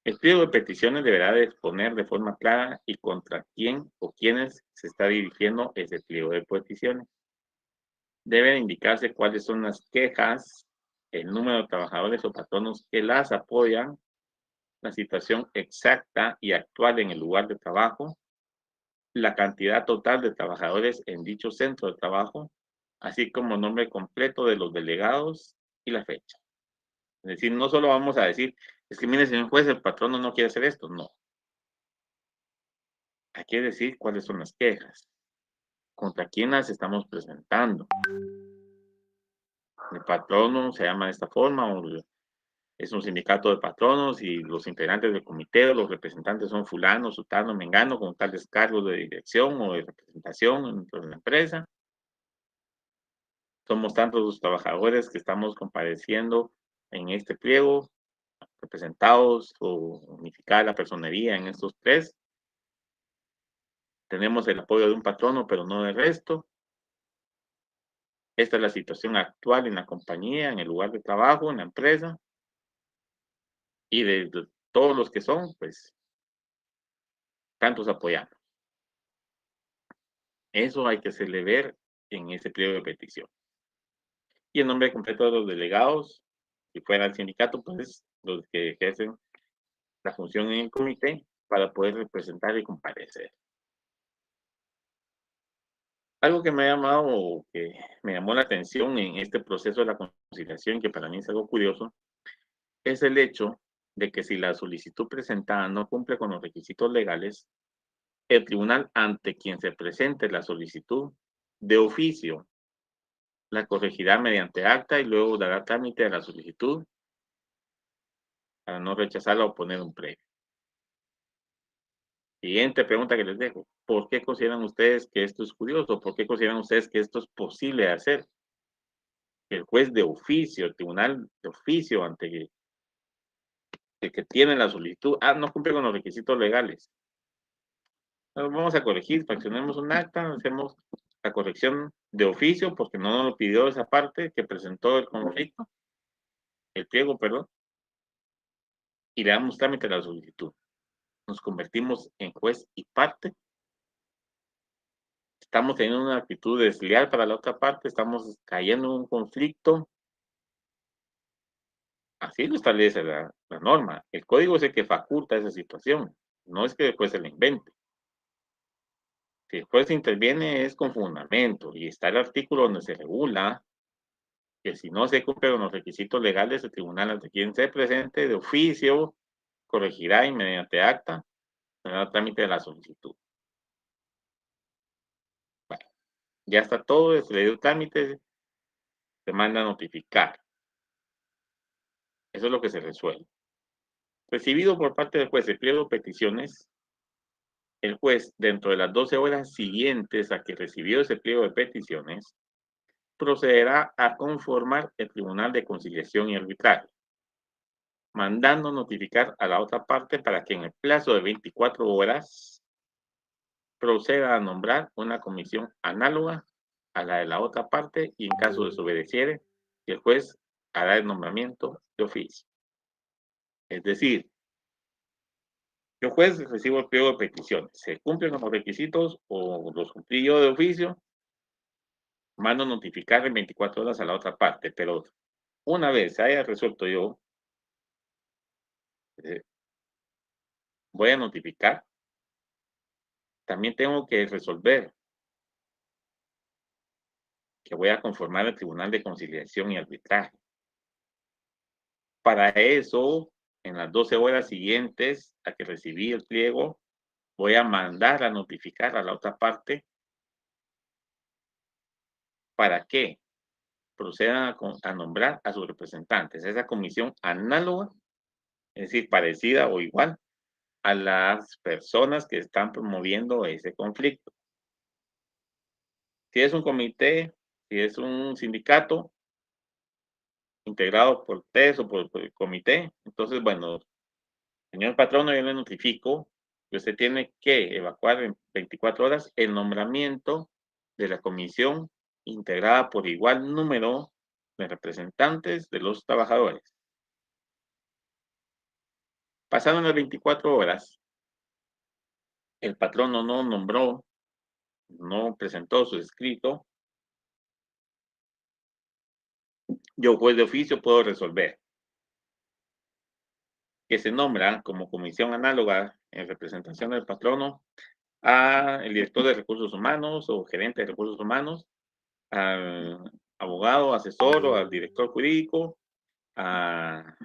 El pliego de peticiones deberá de exponer de forma clara y contra quién o quiénes se está dirigiendo ese pliego de peticiones. Debe indicarse cuáles son las quejas, el número de trabajadores o patronos que las apoyan, la situación exacta y actual en el lugar de trabajo, la cantidad total de trabajadores en dicho centro de trabajo, así como nombre completo de los delegados y la fecha. Es decir, no solo vamos a decir, es que mire, señor juez, el patrono no quiere hacer esto, no. Hay que decir cuáles son las quejas, contra quién las estamos presentando. El patrono se llama de esta forma, o es un sindicato de patronos y los integrantes del comité o los representantes son fulano, sutano, mengano, con tales cargos de dirección o de representación dentro de la empresa. Somos tantos los trabajadores que estamos compareciendo en este pliego, representados o unificada la personería en estos tres. Tenemos el apoyo de un patrono, pero no del resto. Esta es la situación actual en la compañía, en el lugar de trabajo, en la empresa. Y de todos los que son, pues, tantos apoyando. Eso hay que hacerle ver en ese pliego de petición. Y el nombre completo de los delegados, si fuera el sindicato, pues los que ejercen la función en el comité para poder representar y comparecer. Algo que me ha llamado o que me llamó la atención en este proceso de la conciliación, que para mí es algo curioso, es el hecho de que si la solicitud presentada no cumple con los requisitos legales, el tribunal ante quien se presente la solicitud de oficio la corregirá mediante acta y luego dará trámite a la solicitud para no rechazarla o poner un previo. Siguiente pregunta que les dejo. ¿Por qué consideran ustedes que esto es curioso? ¿Por qué consideran ustedes que esto es posible de hacer? El juez de oficio, el tribunal de oficio ante el que tiene la solicitud, no cumple con los requisitos legales. Nos vamos a corregir, fraccionemos un acta, hacemos la corrección de oficio porque no nos lo pidió esa parte que presentó el conflicto, el pliego, perdón, y le damos trámite a la solicitud. Nos convertimos en juez y parte. Estamos teniendo una actitud desleal para la otra parte, estamos cayendo en un conflicto. Así lo establece la norma. El código es el que faculta esa situación, no es que después se la invente. Si después se interviene es con fundamento y está el artículo donde se regula que si no se cumplen los requisitos legales, el tribunal ante quien se presente de oficio corregirá y mediante acta dará trámite de la solicitud. Bueno, ya está todo, se le dio trámite, se manda a notificar. Eso es lo que se resuelve. Recibido por parte del juez el pliego de peticiones, el juez, dentro de las 12 horas siguientes a que recibió ese pliego de peticiones, procederá a conformar el Tribunal de Conciliación y Arbitraje. mandando notificar a la otra parte para que en el plazo de 24 horas proceda a nombrar una comisión análoga a la de la otra parte y en caso de desobedeciere, el juez hará el nombramiento de oficio. Es decir, yo juez recibo el pliego de peticiones, se cumplen los requisitos o los cumplí yo de oficio, mando notificar en 24 horas a la otra parte, pero una vez haya resuelto yo, eh, voy a notificar, también tengo que resolver que voy a conformar el Tribunal de Conciliación y Arbitraje. Para eso, en las 12 horas siguientes a que recibí el pliego, voy a mandar a notificar a la otra parte para que procedan a nombrar a sus representantes. Esa comisión análoga, es decir, parecida o igual a las personas que están promoviendo ese conflicto. Si es un comité, si es un sindicato integrado por TES o por el comité, entonces, bueno, señor patrono, yo le notifico que usted tiene que evacuar en 24 horas el nombramiento de la comisión integrada por igual número de representantes de los trabajadores. Pasaron las 24 horas, el patrono no nombró, no presentó su escrito, yo juez de oficio puedo resolver que se nombra como comisión análoga en representación del patrono a el director de recursos humanos o gerente de recursos humanos, al abogado, asesor o al director jurídico, a,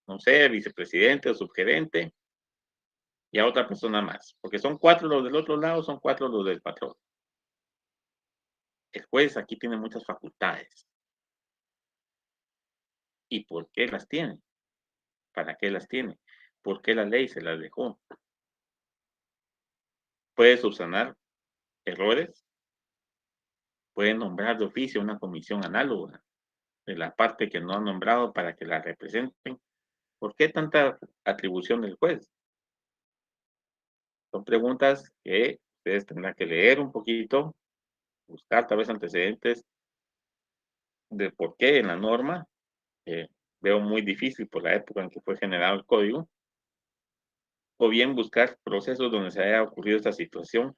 no sé, vicepresidente o subgerente y a otra persona más, porque son 4 los del otro lado, son 4 los del patrón. El juez aquí tiene muchas facultades. ¿Y por qué las tiene? ¿Para qué las tiene? ¿Por qué la ley se las dejó? Puede subsanar errores, puede nombrar de oficio una comisión análoga de la parte que no ha nombrado para que la representen. ¿Por qué tanta atribución del juez? Son preguntas que ustedes tendrán que leer un poquito, buscar tal vez antecedentes de por qué en la norma. Veo muy difícil por la época en que fue generado el código, o bien buscar procesos donde se haya ocurrido esta situación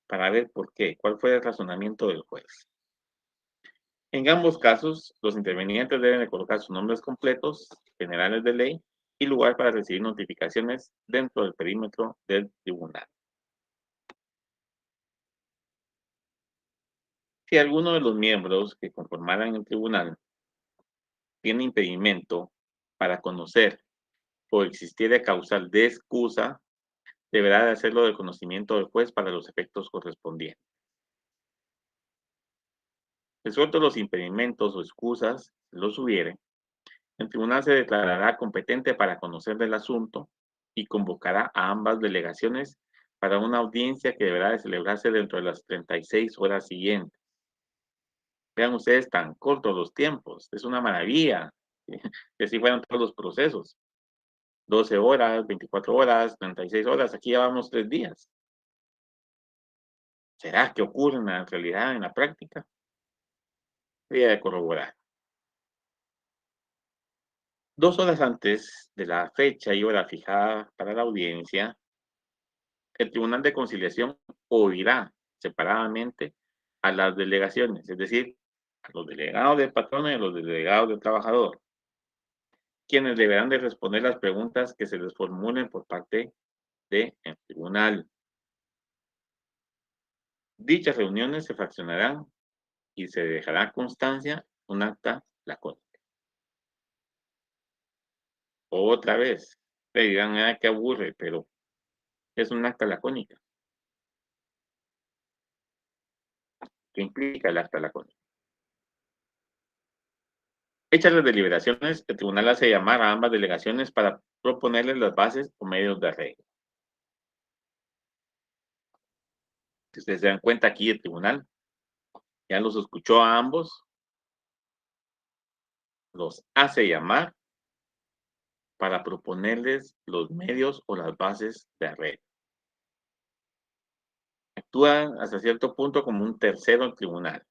para ver por qué, cuál fue el razonamiento del juez. En ambos casos, los intervenientes deben de colocar sus nombres completos, generales de ley y lugar para recibir notificaciones dentro del perímetro del tribunal. Si alguno de los miembros que conformaran el tribunal tiene impedimento para conocer o existiera causal de excusa, deberá de hacerlo del conocimiento del juez para los efectos correspondientes. Resueltos los impedimentos o excusas, si los hubiere, el tribunal se declarará competente para conocer del asunto y convocará a ambas delegaciones para una audiencia que deberá de celebrarse dentro de las 36 horas siguientes. Vean ustedes tan cortos los tiempos, es una maravilla que así fueran todos los procesos. 12 horas, 24 horas, 36 horas, aquí llevamos 3 días. ¿Será que ocurre en la realidad, en la práctica? Sería de corroborar. 2 horas antes de la fecha y hora fijada para la audiencia, el Tribunal de Conciliación oirá separadamente a las delegaciones, es decir, a los delegados del patrono y a los delegados del trabajador, quienes deberán de responder las preguntas que se les formulen por parte del tribunal. Dichas reuniones se fraccionarán y se dejará constancia un acta lacónica. Otra vez, le dirán, que aburre, pero es un acta lacónica. ¿Qué implica el acta lacónica? Hechas las deliberaciones, el tribunal hace llamar a ambas delegaciones para proponerles las bases o medios de arreglo. Si ustedes se dan cuenta aquí, el tribunal ya los escuchó a ambos, los hace llamar para proponerles los medios o las bases de arreglo. Actúan hasta cierto punto como un tercero en tribunal.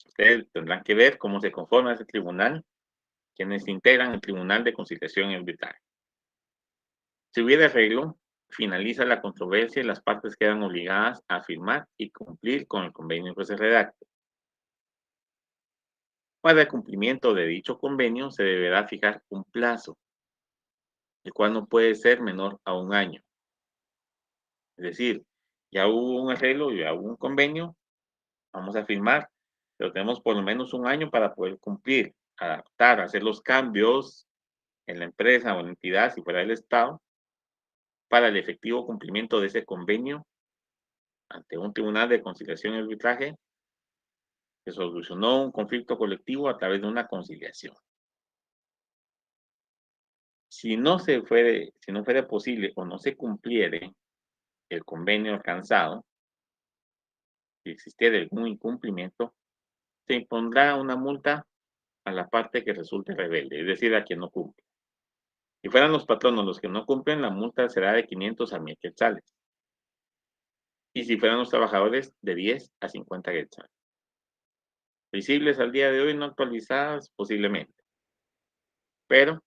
Ustedes tendrán que ver cómo se conforma ese tribunal, quienes integran el Tribunal de Conciliación y Arbitraje. Si hubiera arreglo, finaliza la controversia y las partes quedan obligadas a firmar y cumplir con el convenio que se redacte. Para el cumplimiento de dicho convenio se deberá fijar un plazo, el cual no puede ser menor a un año. Es decir, ya hubo un arreglo, ya hubo un convenio, vamos a firmar, pero tenemos por lo menos un año para poder cumplir, adaptar, hacer los cambios en la empresa o en la entidad, si fuera el Estado, para el efectivo cumplimiento de ese convenio ante un tribunal de conciliación y arbitraje que solucionó un conflicto colectivo a través de una conciliación. Si no fuera posible o no se cumpliere el convenio alcanzado, si existiera algún incumplimiento, se impondrá una multa a la parte que resulte rebelde, es decir, a quien no cumple. Si fueran los patronos los que no cumplen, la multa será de 500 a 1000 quetzales. Y si fueran los trabajadores, de 10 a 50 quetzales. Visibles al día de hoy, no actualizadas posiblemente. Pero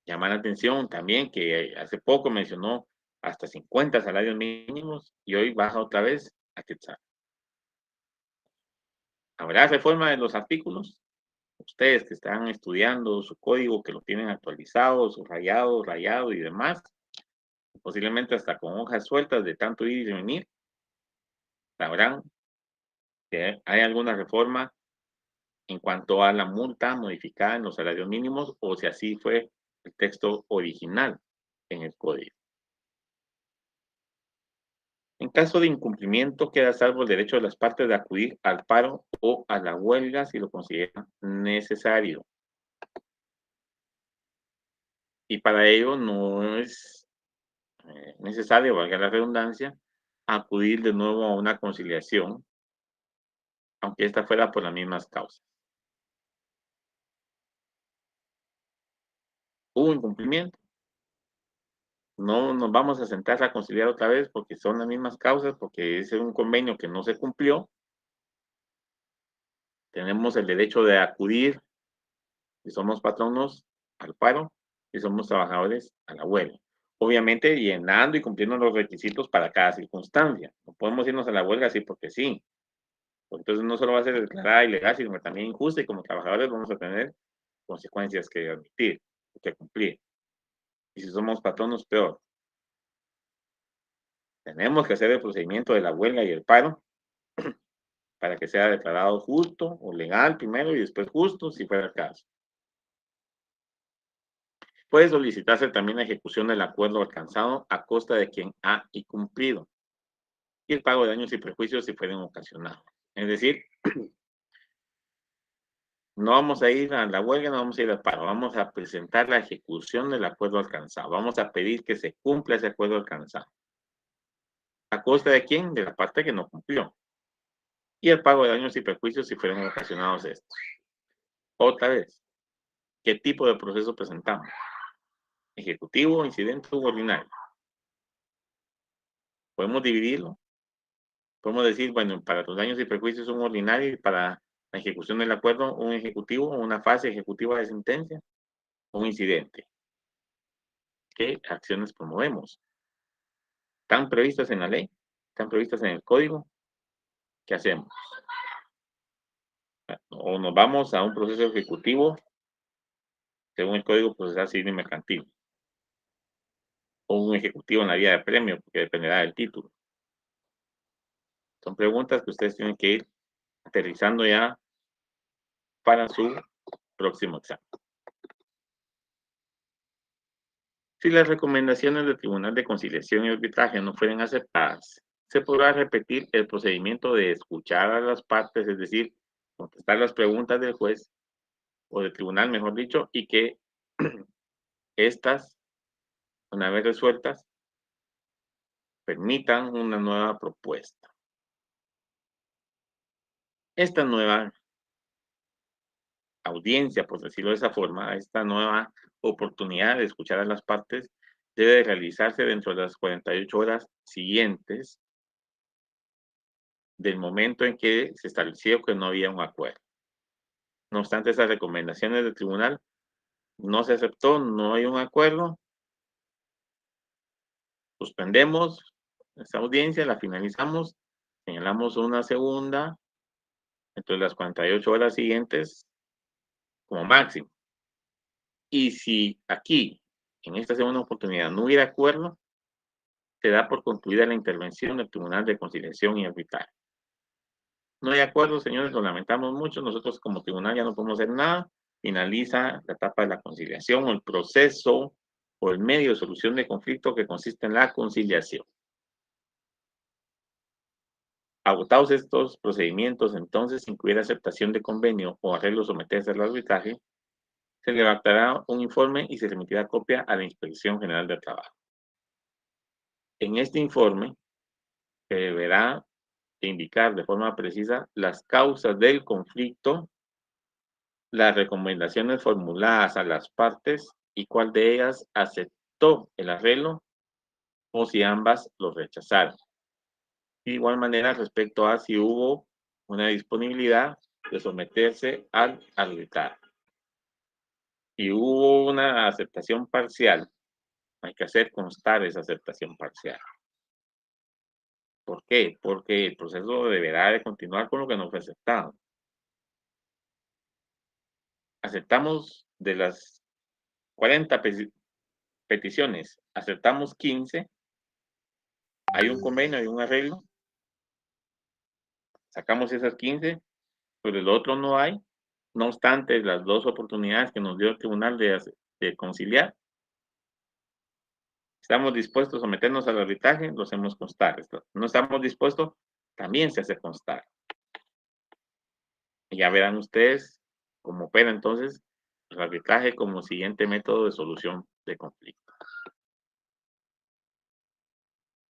llama la atención también que hace poco mencionó hasta 50 salarios mínimos y hoy baja otra vez a quetzal. ¿Habrá reforma de los artículos? Ustedes que están estudiando su código, que lo tienen actualizado, subrayado, rayado y demás, posiblemente hasta con hojas sueltas de tanto ir y venir, sabrán que hay alguna reforma en cuanto a la multa modificada en los salarios mínimos o si así fue el texto original en el código. En caso de incumplimiento, queda salvo el derecho de las partes de acudir al paro o a la huelga si lo consideran necesario. Y para ello no es necesario, valga la redundancia, acudir de nuevo a una conciliación, aunque esta fuera por las mismas causas. Hubo incumplimiento, no nos vamos a sentar a conciliar otra vez porque son las mismas causas, porque es un convenio que no se cumplió. Tenemos el derecho de acudir, si somos patronos, al paro, si somos trabajadores, a la huelga. Obviamente llenando y cumpliendo los requisitos para cada circunstancia. No podemos irnos a la huelga así porque sí. Entonces no solo va a ser declarada ilegal, sino también injusta y como trabajadores vamos a tener consecuencias que admitir, que cumplir. Y si somos patronos, peor. Tenemos que hacer el procedimiento de la huelga y el paro para que sea declarado justo o legal primero y después justo, si fuera el caso. Puede solicitarse también la ejecución del acuerdo alcanzado a costa de quien ha incumplido y el pago de daños y perjuicios si fueran ocasionados. Es decir, no vamos a ir a la huelga, no vamos a ir al paro, vamos a presentar la ejecución del acuerdo alcanzado, vamos a pedir que se cumpla ese acuerdo alcanzado. ¿A costa de quién? De la parte que no cumplió. Y el pago de daños y perjuicios si fueron ocasionados estos. Otra vez, ¿qué tipo de proceso presentamos? ¿Ejecutivo, incidente u ordinario? Podemos dividirlo. Podemos decir, bueno, para los daños y perjuicios un ordinario y para la ejecución del acuerdo un ejecutivo, una fase ejecutiva de sentencia, un incidente. ¿Qué acciones promovemos? ¿Están previstas en la ley? ¿Están previstas en el código? ¿Qué hacemos? O nos vamos a un proceso ejecutivo según el Código Procesal Civil y Mercantil. O un ejecutivo en la vía de premio, porque dependerá del título. Son preguntas que ustedes tienen que ir aterrizando ya para su próximo examen. Si las recomendaciones del Tribunal de Conciliación y Arbitraje no fueren aceptadas, se podrá repetir el procedimiento de escuchar a las partes, es decir, contestar las preguntas del juez o del tribunal, mejor dicho, y que estas, una vez resueltas, permitan una nueva propuesta. Esta nueva audiencia, por decirlo de esa forma, a esta nueva oportunidad de escuchar a las partes, debe de realizarse dentro de las 48 horas siguientes del momento en que se estableció que no había un acuerdo. No obstante, esas recomendaciones del tribunal no se aceptó, no hay un acuerdo, suspendemos esa audiencia, la finalizamos, señalamos una segunda dentro de las 48 horas siguientes como máximo. Y si aquí, en esta segunda oportunidad, no hubiera acuerdo, se da por concluida la intervención del Tribunal de Conciliación y Arbitraje. No hay acuerdo, señores, lo lamentamos mucho. Nosotros como tribunal ya no podemos hacer nada. Finaliza la etapa de la conciliación o el proceso o el medio de solución de conflicto que consiste en la conciliación. Agotados estos procedimientos, entonces, sin que hubiera aceptación de convenio o arreglo someterse al arbitraje, se levantará un informe y se remitirá copia a la Inspección General del Trabajo. En este informe se deberá indicar de forma precisa las causas del conflicto, las recomendaciones formuladas a las partes y cuál de ellas aceptó el arreglo o si ambas lo rechazaron. De igual manera, respecto a si hubo una disponibilidad de someterse al arbitraje. Y hubo una aceptación parcial, hay que hacer constar esa aceptación parcial. ¿Por qué? Porque el proceso deberá de continuar con lo que no fue aceptado. Aceptamos de las 40 peticiones, aceptamos 15, hay un convenio, hay un arreglo, sacamos esas 15, pero el otro no hay. No obstante, las dos oportunidades que nos dio el tribunal de conciliar, estamos dispuestos a someternos al arbitraje, lo hacemos constar. No estamos dispuestos, también se hace constar. Y ya verán ustedes cómo opera entonces el arbitraje como siguiente método de solución de conflicto.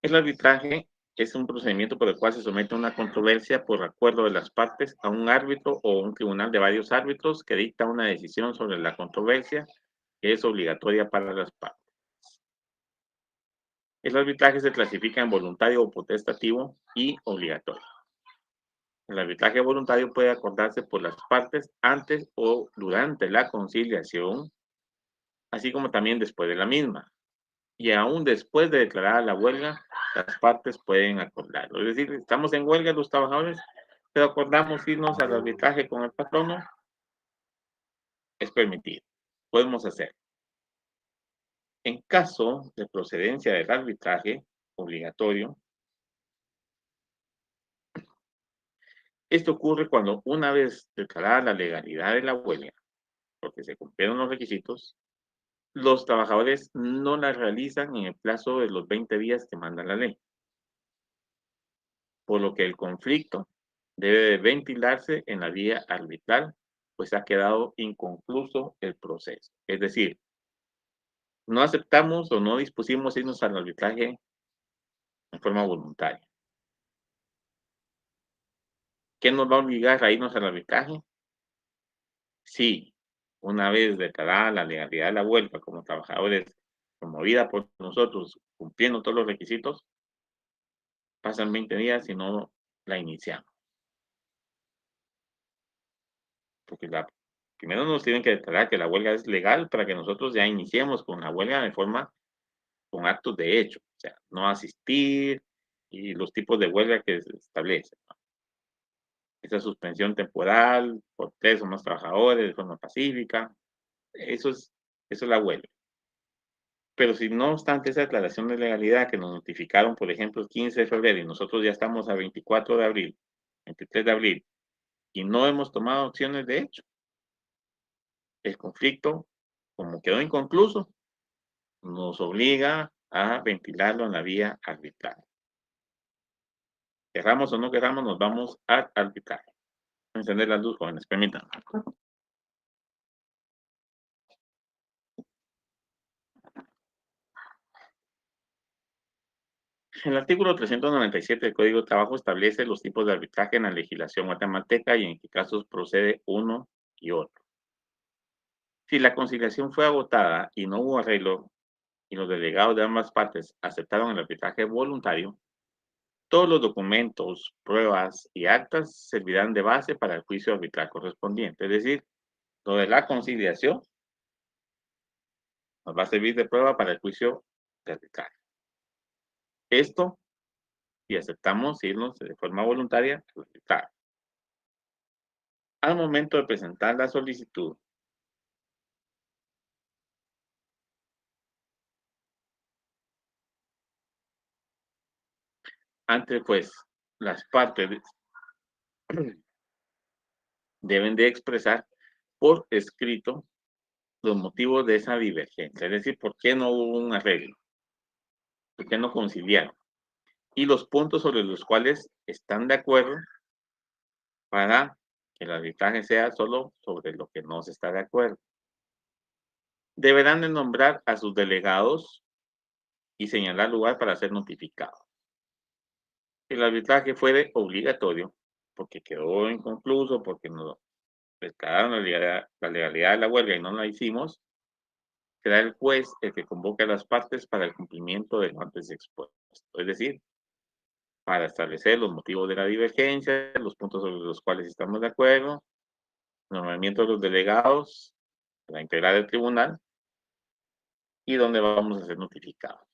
El arbitraje es un procedimiento por el cual se somete una controversia por acuerdo de las partes a un árbitro o un tribunal de varios árbitros que dicta una decisión sobre la controversia que es obligatoria para las partes. El arbitraje se clasifica en voluntario o potestativo y obligatorio. El arbitraje voluntario puede acordarse por las partes antes o durante la conciliación, así como también después de la misma. Y aún después de declarada la huelga, las partes pueden acordarlo. Es decir, estamos en huelga los trabajadores, pero acordamos irnos al arbitraje con el patrono, es permitido, podemos hacer. En caso de procedencia del arbitraje obligatorio, esto ocurre cuando una vez declarada la legalidad de la huelga, porque se cumplieron los requisitos, los trabajadores no la realizan en el plazo de los 20 días que manda la ley. Por lo que el conflicto debe de ventilarse en la vía arbitral, pues ha quedado inconcluso el proceso. Es decir, no aceptamos o no dispusimos irnos al arbitraje en forma voluntaria. ¿Qué nos va a obligar a irnos al arbitraje? Sí, una vez declarada la legalidad de la huelga como trabajadores promovida por nosotros, cumpliendo todos los requisitos, pasan 20 días y no la iniciamos. Porque primero nos tienen que declarar que la huelga es legal para que nosotros ya iniciemos con la huelga de forma, con actos de hecho, o sea, no asistir y los tipos de huelga que se establecen, ¿no? Esa suspensión temporal por 3 o más trabajadores de forma pacífica, eso es la huelga. Pero si no obstante esa declaración de legalidad que nos notificaron, por ejemplo, el 15 de febrero y nosotros ya estamos a 24 de abril, 23 de abril, y no hemos tomado acciones de hecho, el conflicto, como quedó inconcluso, nos obliga a ventilarlo en la vía arbitral. Querramos o no querramos, nos vamos a arbitrar. Encender la luz, jóvenes, permítanme. El artículo 397 del Código de Trabajo establece los tipos de arbitraje en la legislación guatemalteca y en qué casos procede uno y otro. Si la conciliación fue agotada y no hubo arreglo y los delegados de ambas partes aceptaron el arbitraje voluntario, todos los documentos, pruebas y actas servirán de base para el juicio arbitral correspondiente. Es decir, lo de la conciliación nos va a servir de prueba para el juicio de arbitraje. Esto si aceptamos irnos de forma voluntaria al arbitraje. Al momento de presentar la solicitud, antes pues las partes deben de expresar por escrito los motivos de esa divergencia, es decir, por qué no hubo un arreglo, por qué no conciliaron, y los puntos sobre los cuales están de acuerdo para que el arbitraje sea solo sobre lo que no se está de acuerdo. Deberán de nombrar a sus delegados y señalar lugar para ser notificados. El arbitraje fue obligatorio porque quedó inconcluso, porque nos declararon la legalidad de la huelga y no la hicimos. Será el juez el que convoque a las partes para el cumplimiento de lo antes expuesto, es decir, para establecer los motivos de la divergencia, los puntos sobre los cuales estamos de acuerdo, nombramiento de los delegados para integrar el tribunal y dónde vamos a ser notificados.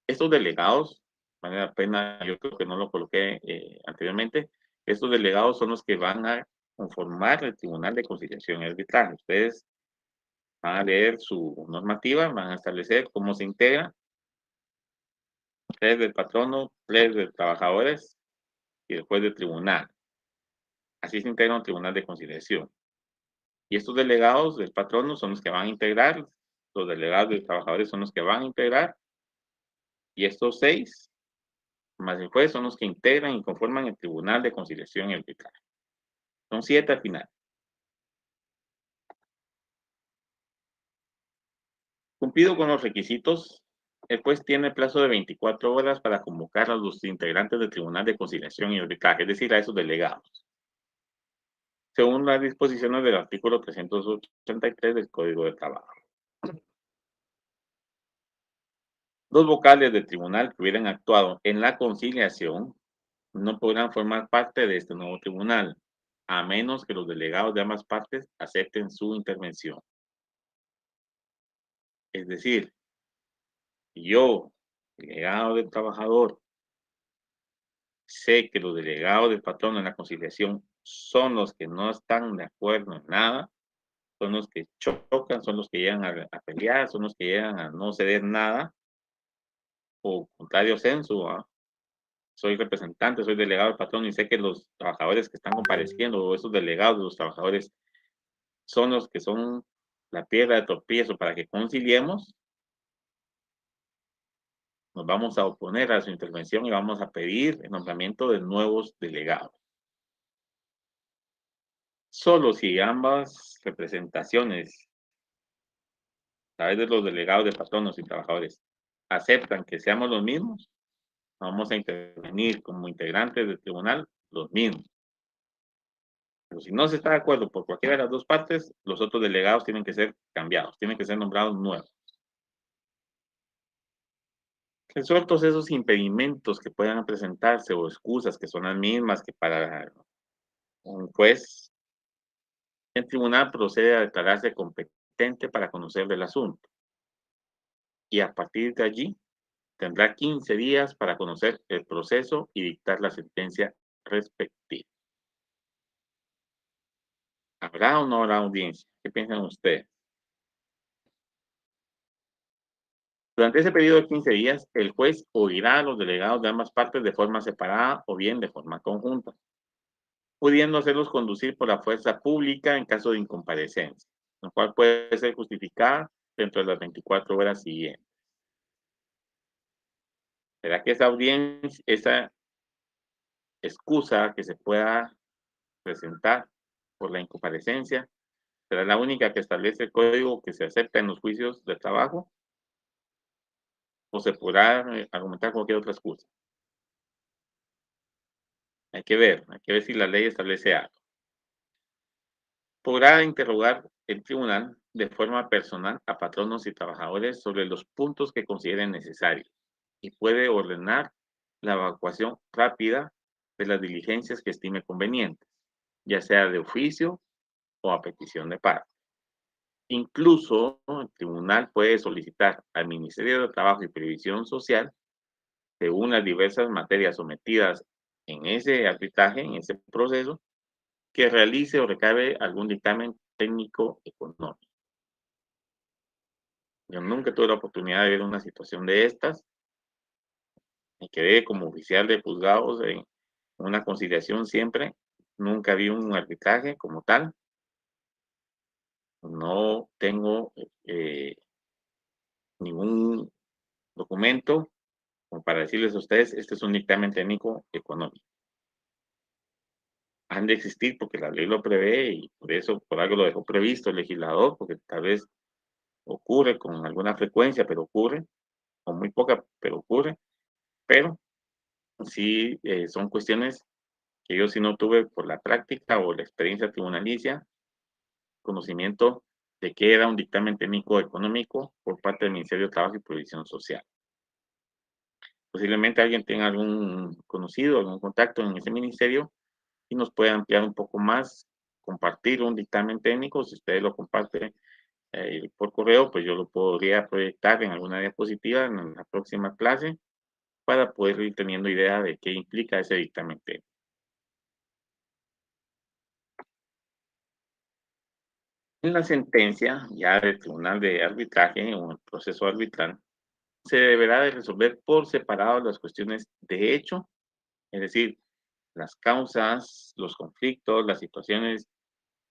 Estos delegados, vale la pena, yo creo que no lo coloqué anteriormente, estos delegados son los que van a conformar el Tribunal de Conciliación y Arbitraje. Ustedes van a leer su normativa, van a establecer cómo se integra, tres del patrono, tres de trabajadores y después del tribunal. Así se integra un Tribunal de Conciliación. Y estos delegados del patrono son los que van a integrar, los delegados de trabajadores son los que van a integrar, y estos 6 más el juez son los que integran y conforman el Tribunal de Conciliación y Arbitraje. Son 7 al final. Cumplido con los requisitos, el juez tiene plazo de 24 horas para convocar a los integrantes del Tribunal de Conciliación y Arbitraje, es decir, a esos delegados, según las disposiciones del artículo 383 del Código de Trabajo. Los vocales del tribunal que hubieran actuado en la conciliación no podrán formar parte de este nuevo tribunal, a menos que los delegados de ambas partes acepten su intervención. Es decir, yo, delegado del trabajador, sé que los delegados del patrón en la conciliación son los que no están de acuerdo en nada, son los que chocan, son los que llegan a pelear, son los que llegan a no ceder nada, o contrario censo, soy representante, soy delegado del patrón y sé que los trabajadores que están compareciendo o esos delegados de los trabajadores son los que son la piedra de tropiezo para que conciliemos, nos vamos a oponer a su intervención y vamos a pedir el nombramiento de nuevos delegados. Solo si ambas representaciones, a través de los delegados de patronos y trabajadores, aceptan que seamos los mismos, vamos a intervenir como integrantes del tribunal los mismos. Pero si no se está de acuerdo por cualquiera de las dos partes, los otros delegados tienen que ser cambiados, tienen que ser nombrados nuevos. Resueltos esos impedimentos que puedan presentarse o excusas que son las mismas que para un juez, el tribunal procede a declararse competente para conocer del asunto y a partir de allí tendrá 15 días para conocer el proceso y dictar la sentencia respectiva. ¿Habrá o no habrá audiencia? ¿Qué piensan ustedes? Durante ese periodo de 15 días, el juez oirá a los delegados de ambas partes de forma separada o bien de forma conjunta, pudiendo hacerlos conducir por la fuerza pública en caso de incomparecencia, lo cual puede ser justificada dentro de las 24 horas siguientes. ¿Será que esa audiencia, esa excusa que se pueda presentar por la incomparecencia, será la única que establece el código que se acepta en los juicios de trabajo? ¿O se podrá argumentar cualquier otra excusa? Hay que ver si la ley establece algo. Podrá interrogar el tribunal de forma personal a patronos y trabajadores sobre los puntos que consideren necesarios y puede ordenar la evacuación rápida de las diligencias que estime convenientes, ya sea de oficio o a petición de parte. Incluso el tribunal puede solicitar al Ministerio de Trabajo y Previsión Social, según las diversas materias sometidas en ese arbitraje, en ese proceso, que realice o recabe algún dictamen técnico económico. Yo nunca tuve la oportunidad de ver una situación de estas. Me quedé como oficial de juzgados en una conciliación siempre. Nunca vi un arbitraje como tal. No tengo ningún documento como para decirles a ustedes, este es un dictamen técnico económico. Han de existir porque la ley lo prevé y por eso, por algo lo dejó previsto el legislador, porque tal vez ocurre con alguna frecuencia, pero ocurre, con muy poca, pero ocurre. Pero sí son cuestiones que yo sí no tuve por la práctica o la experiencia tribunalicia, conocimiento de qué era un dictamen técnico económico por parte del Ministerio de Trabajo y Previsión Social. Posiblemente alguien tenga algún conocido, algún contacto en ese ministerio y nos puede ampliar un poco más, compartir un dictamen técnico. Si ustedes lo comparten por correo, pues yo lo podría proyectar en alguna diapositiva en la próxima clase para poder ir teniendo idea de qué implica ese dictamen técnico. En la sentencia ya del tribunal de arbitraje o el proceso arbitral, se deberá de resolver por separado las cuestiones de hecho, es decir, las causas, los conflictos, las situaciones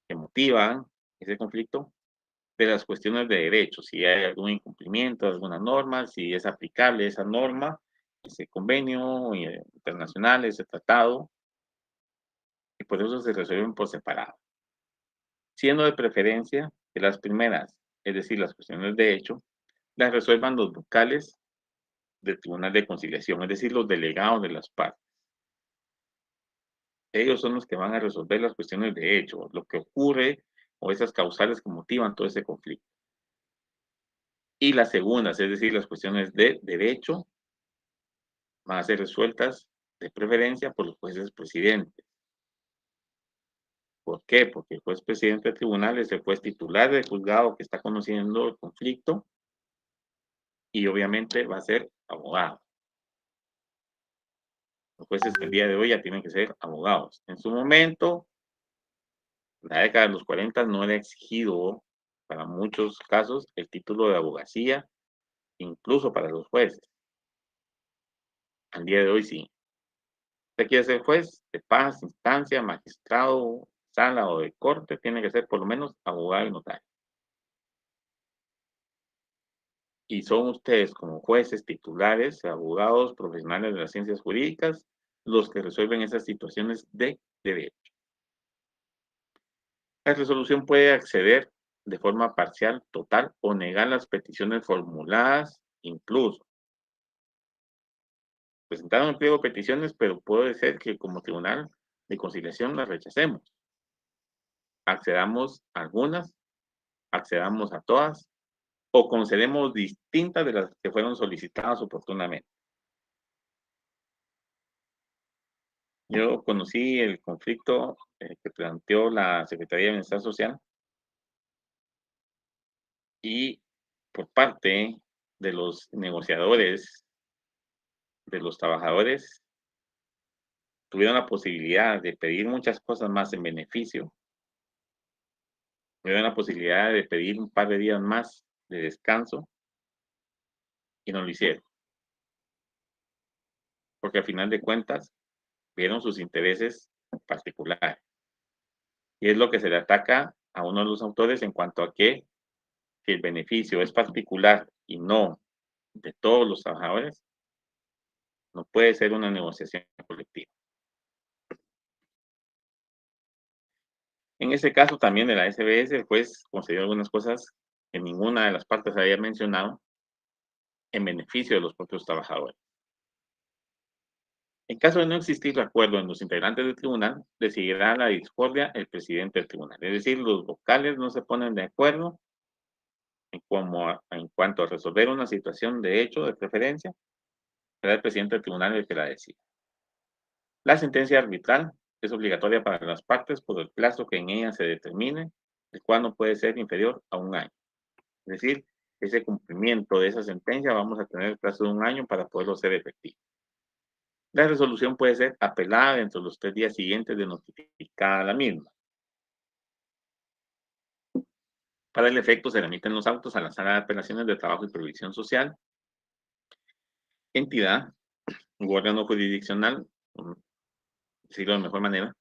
que motivan ese conflicto, de las cuestiones de derecho, si hay algún incumplimiento de alguna norma, si es aplicable esa norma, ese convenio internacional, ese tratado, y por eso se resuelven por separado. Siendo de preferencia que las primeras, es decir, las cuestiones de hecho, las resuelvan los vocales del Tribunal de Conciliación, es decir, los delegados de las partes. Ellos son los que van a resolver las cuestiones de hecho, lo que ocurre o esas causales que motivan todo ese conflicto. Y las segundas, es decir, las cuestiones de derecho, van a ser resueltas de preferencia por los jueces presidentes. ¿Por qué? Porque el juez presidente del tribunal es el juez titular del juzgado que está conociendo el conflicto y obviamente va a ser abogado. Los jueces el día de hoy ya tienen que ser abogados. En su momento, en la década de los 40 no era exigido para muchos casos el título de abogacía, incluso para los jueces. Al día de hoy sí. Usted quiere ser juez de paz, instancia, magistrado, sala o de corte, tiene que ser por lo menos abogado y notario. Y son ustedes como jueces titulares, abogados, profesionales de las ciencias jurídicas, los que resuelven esas situaciones de derecho. La resolución puede acceder de forma parcial, total o negar las peticiones formuladas, incluso. Presentaron el pliego de peticiones, pero puede ser que como tribunal de conciliación las rechacemos. Accedamos a algunas, accedamos a todas o concedemos distintas de las que fueron solicitadas oportunamente. Yo conocí el conflicto que planteó la Secretaría de Bienestar Social y por parte de los negociadores, de los trabajadores, tuvieron la posibilidad de pedir muchas cosas más en beneficio. Tuvieron la posibilidad de pedir un par de días más de descanso y no lo hicieron. Porque al final de cuentas vieron sus intereses particulares. Y es lo que se le ataca a uno de los autores en cuanto a que si el beneficio es particular y no de todos los trabajadores, no puede ser una negociación colectiva. En ese caso también de la SBS, el juez concedió algunas cosas que ninguna de las partes había mencionado en beneficio de los propios trabajadores. En caso de no existir acuerdo en los integrantes del tribunal, decidirá la discordia el presidente del tribunal. Es decir, los vocales no se ponen de acuerdo, en cuanto a resolver una situación de hecho de preferencia, será el presidente del tribunal el que la decida. La sentencia arbitral es obligatoria para las partes por el plazo que en ella se determine, el cual no puede ser inferior a un año. Es decir, ese cumplimiento de esa sentencia vamos a tener el plazo de un año para poderlo hacer efectivo. La resolución puede ser apelada dentro de los 3 días siguientes de notificada la misma. Para el efecto se remiten los autos a la Sala de Apelaciones de Trabajo y Previsión Social, entidad u órgano jurisdiccional, decirlo de mejor manera,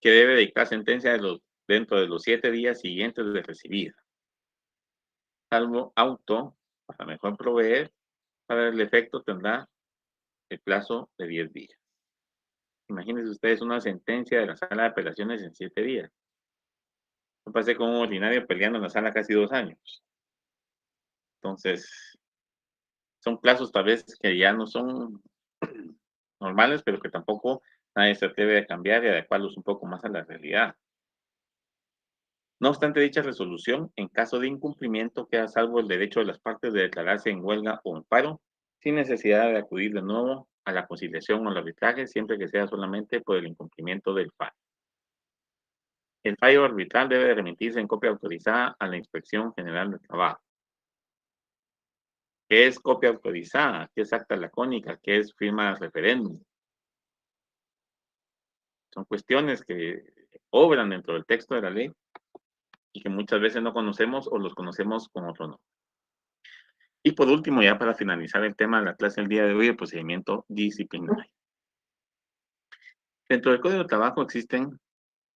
que debe dictar sentencia dentro de los 7 días siguientes de recibida, salvo auto, para mejor proveer, para el efecto tendrá el plazo de 10 días. Imagínense ustedes una sentencia de la Sala de Apelaciones en 7 días. Yo pasé con un ordinario peleando en la sala casi 2 años. Entonces, son plazos tal vez que ya no son normales, pero que tampoco nadie se atreve a cambiar y adecuarlos un poco más a la realidad. No obstante dicha resolución, en caso de incumplimiento, queda salvo el derecho de las partes de declararse en huelga o en paro, sin necesidad de acudir de nuevo a la conciliación o al arbitraje, siempre que sea solamente por el incumplimiento del fallo. El fallo arbitral debe remitirse en copia autorizada a la Inspección General del Trabajo. ¿Qué es copia autorizada? ¿Qué es acta lacónica? ¿Qué es firma de referéndum? Son cuestiones que obran dentro del texto de la ley y que muchas veces no conocemos o los conocemos con otro nombre. Y por último, ya para finalizar el tema de la clase del día de hoy, el procedimiento disciplinario. Dentro del Código de Trabajo existen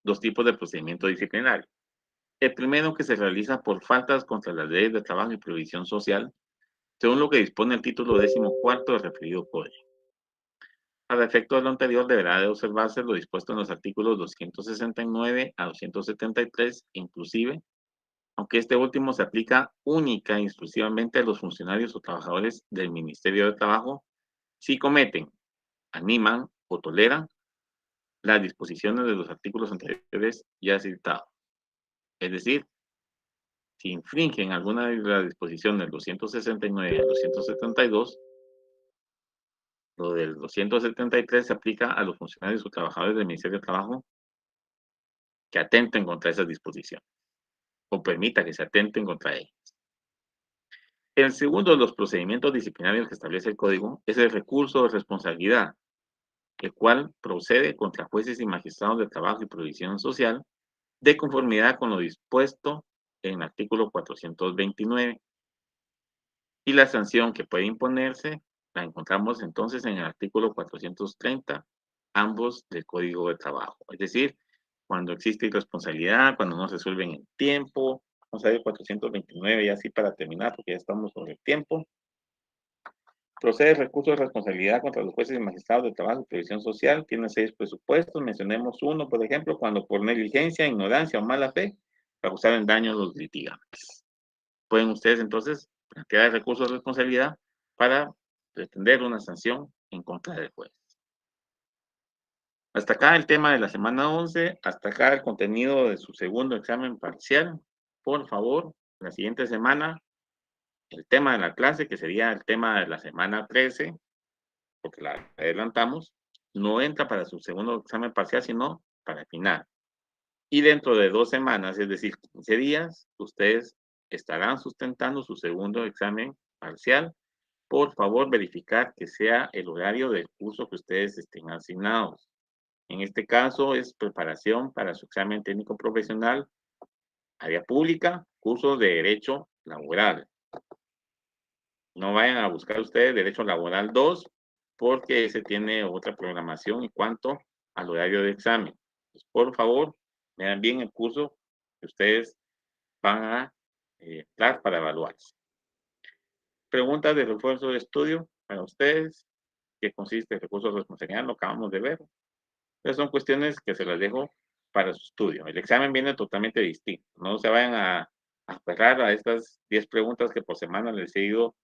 2 tipos de procedimiento disciplinario. El primero, que se realiza por faltas contra las leyes de trabajo y previsión social, según lo que dispone el título 14º del referido código. Para efecto de lo anterior, deberá de observarse lo dispuesto en los artículos 269 a 273, inclusive, aunque este último se aplica única e exclusivamente a los funcionarios o trabajadores del Ministerio de Trabajo si cometen, animan o toleran las disposiciones de los artículos anteriores ya citados. Es decir, si infringen alguna de las disposiciones del 269 al 272, lo del 273 se aplica a los funcionarios o trabajadores del Ministerio de Trabajo que atenten contra esas disposiciones o permita que se atenten contra ellas. El segundo de los procedimientos disciplinarios que establece el Código es el recurso de responsabilidad, el cual procede contra jueces y magistrados de trabajo y previsión social de conformidad con lo dispuesto en el artículo 429. Y la sanción que puede imponerse la encontramos entonces en el artículo 430, ambos del Código de Trabajo. Es decir, cuando existe irresponsabilidad, cuando no se resuelven en tiempo. Vamos a ver 429 y así para terminar, porque ya estamos sobre el tiempo. Procede el recurso de responsabilidad contra los jueces y magistrados de trabajo y previsión social. Tiene 6 presupuestos. Mencionemos uno, por ejemplo, cuando por negligencia, ignorancia o mala fe causaron daño a los litigantes. Pueden ustedes entonces plantear el recurso de responsabilidad para pretender una sanción en contra del juez. Hasta acá el tema de la semana 11, hasta acá el contenido de su segundo examen parcial. Por favor, la siguiente semana, el tema de la clase, que sería el tema de la semana 13, porque la adelantamos, no entra para su segundo examen parcial, sino para el final. Y dentro de 2 semanas, es decir, 15 días, ustedes estarán sustentando su segundo examen parcial. Por favor, verificar que sea el horario del curso que ustedes estén asignados. En este caso es preparación para su examen técnico profesional, área pública, curso de derecho laboral. No vayan a buscar ustedes derecho laboral 2, porque ese tiene otra programación en cuanto al horario de examen. Pues, por favor, vean bien el curso que ustedes van a dar para evaluarse. Preguntas de refuerzo de estudio para ustedes. ¿Qué consiste el recurso de responsabilidad? Lo acabamos de ver. Esas son cuestiones que se las dejo para su estudio. El examen viene totalmente distinto. No se vayan a aferrar a estas 10 preguntas que por semana les he ido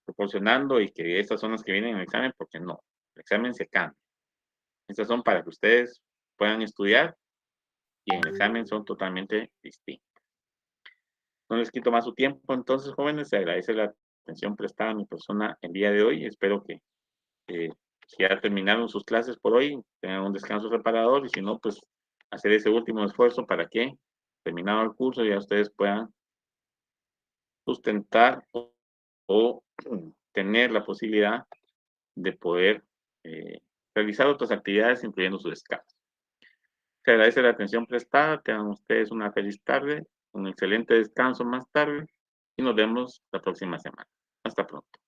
proporcionando y que estas son las que vienen en el examen, porque no. El examen se cambia. Estas son para que ustedes puedan estudiar y en el examen son totalmente distintas. no les quito más su tiempo. Entonces, jóvenes, se agradece la atención prestada a mi persona el día de hoy. Espero que si ya terminaron sus clases por hoy, tengan un descanso reparador y si no, pues hacer ese último esfuerzo para que, terminado el curso, ya ustedes puedan sustentar o tener la posibilidad de poder realizar otras actividades, incluyendo su descanso. Se agradece la atención prestada, tengan ustedes una feliz tarde, un excelente descanso más tarde y nos vemos la próxima semana. Hasta pronto.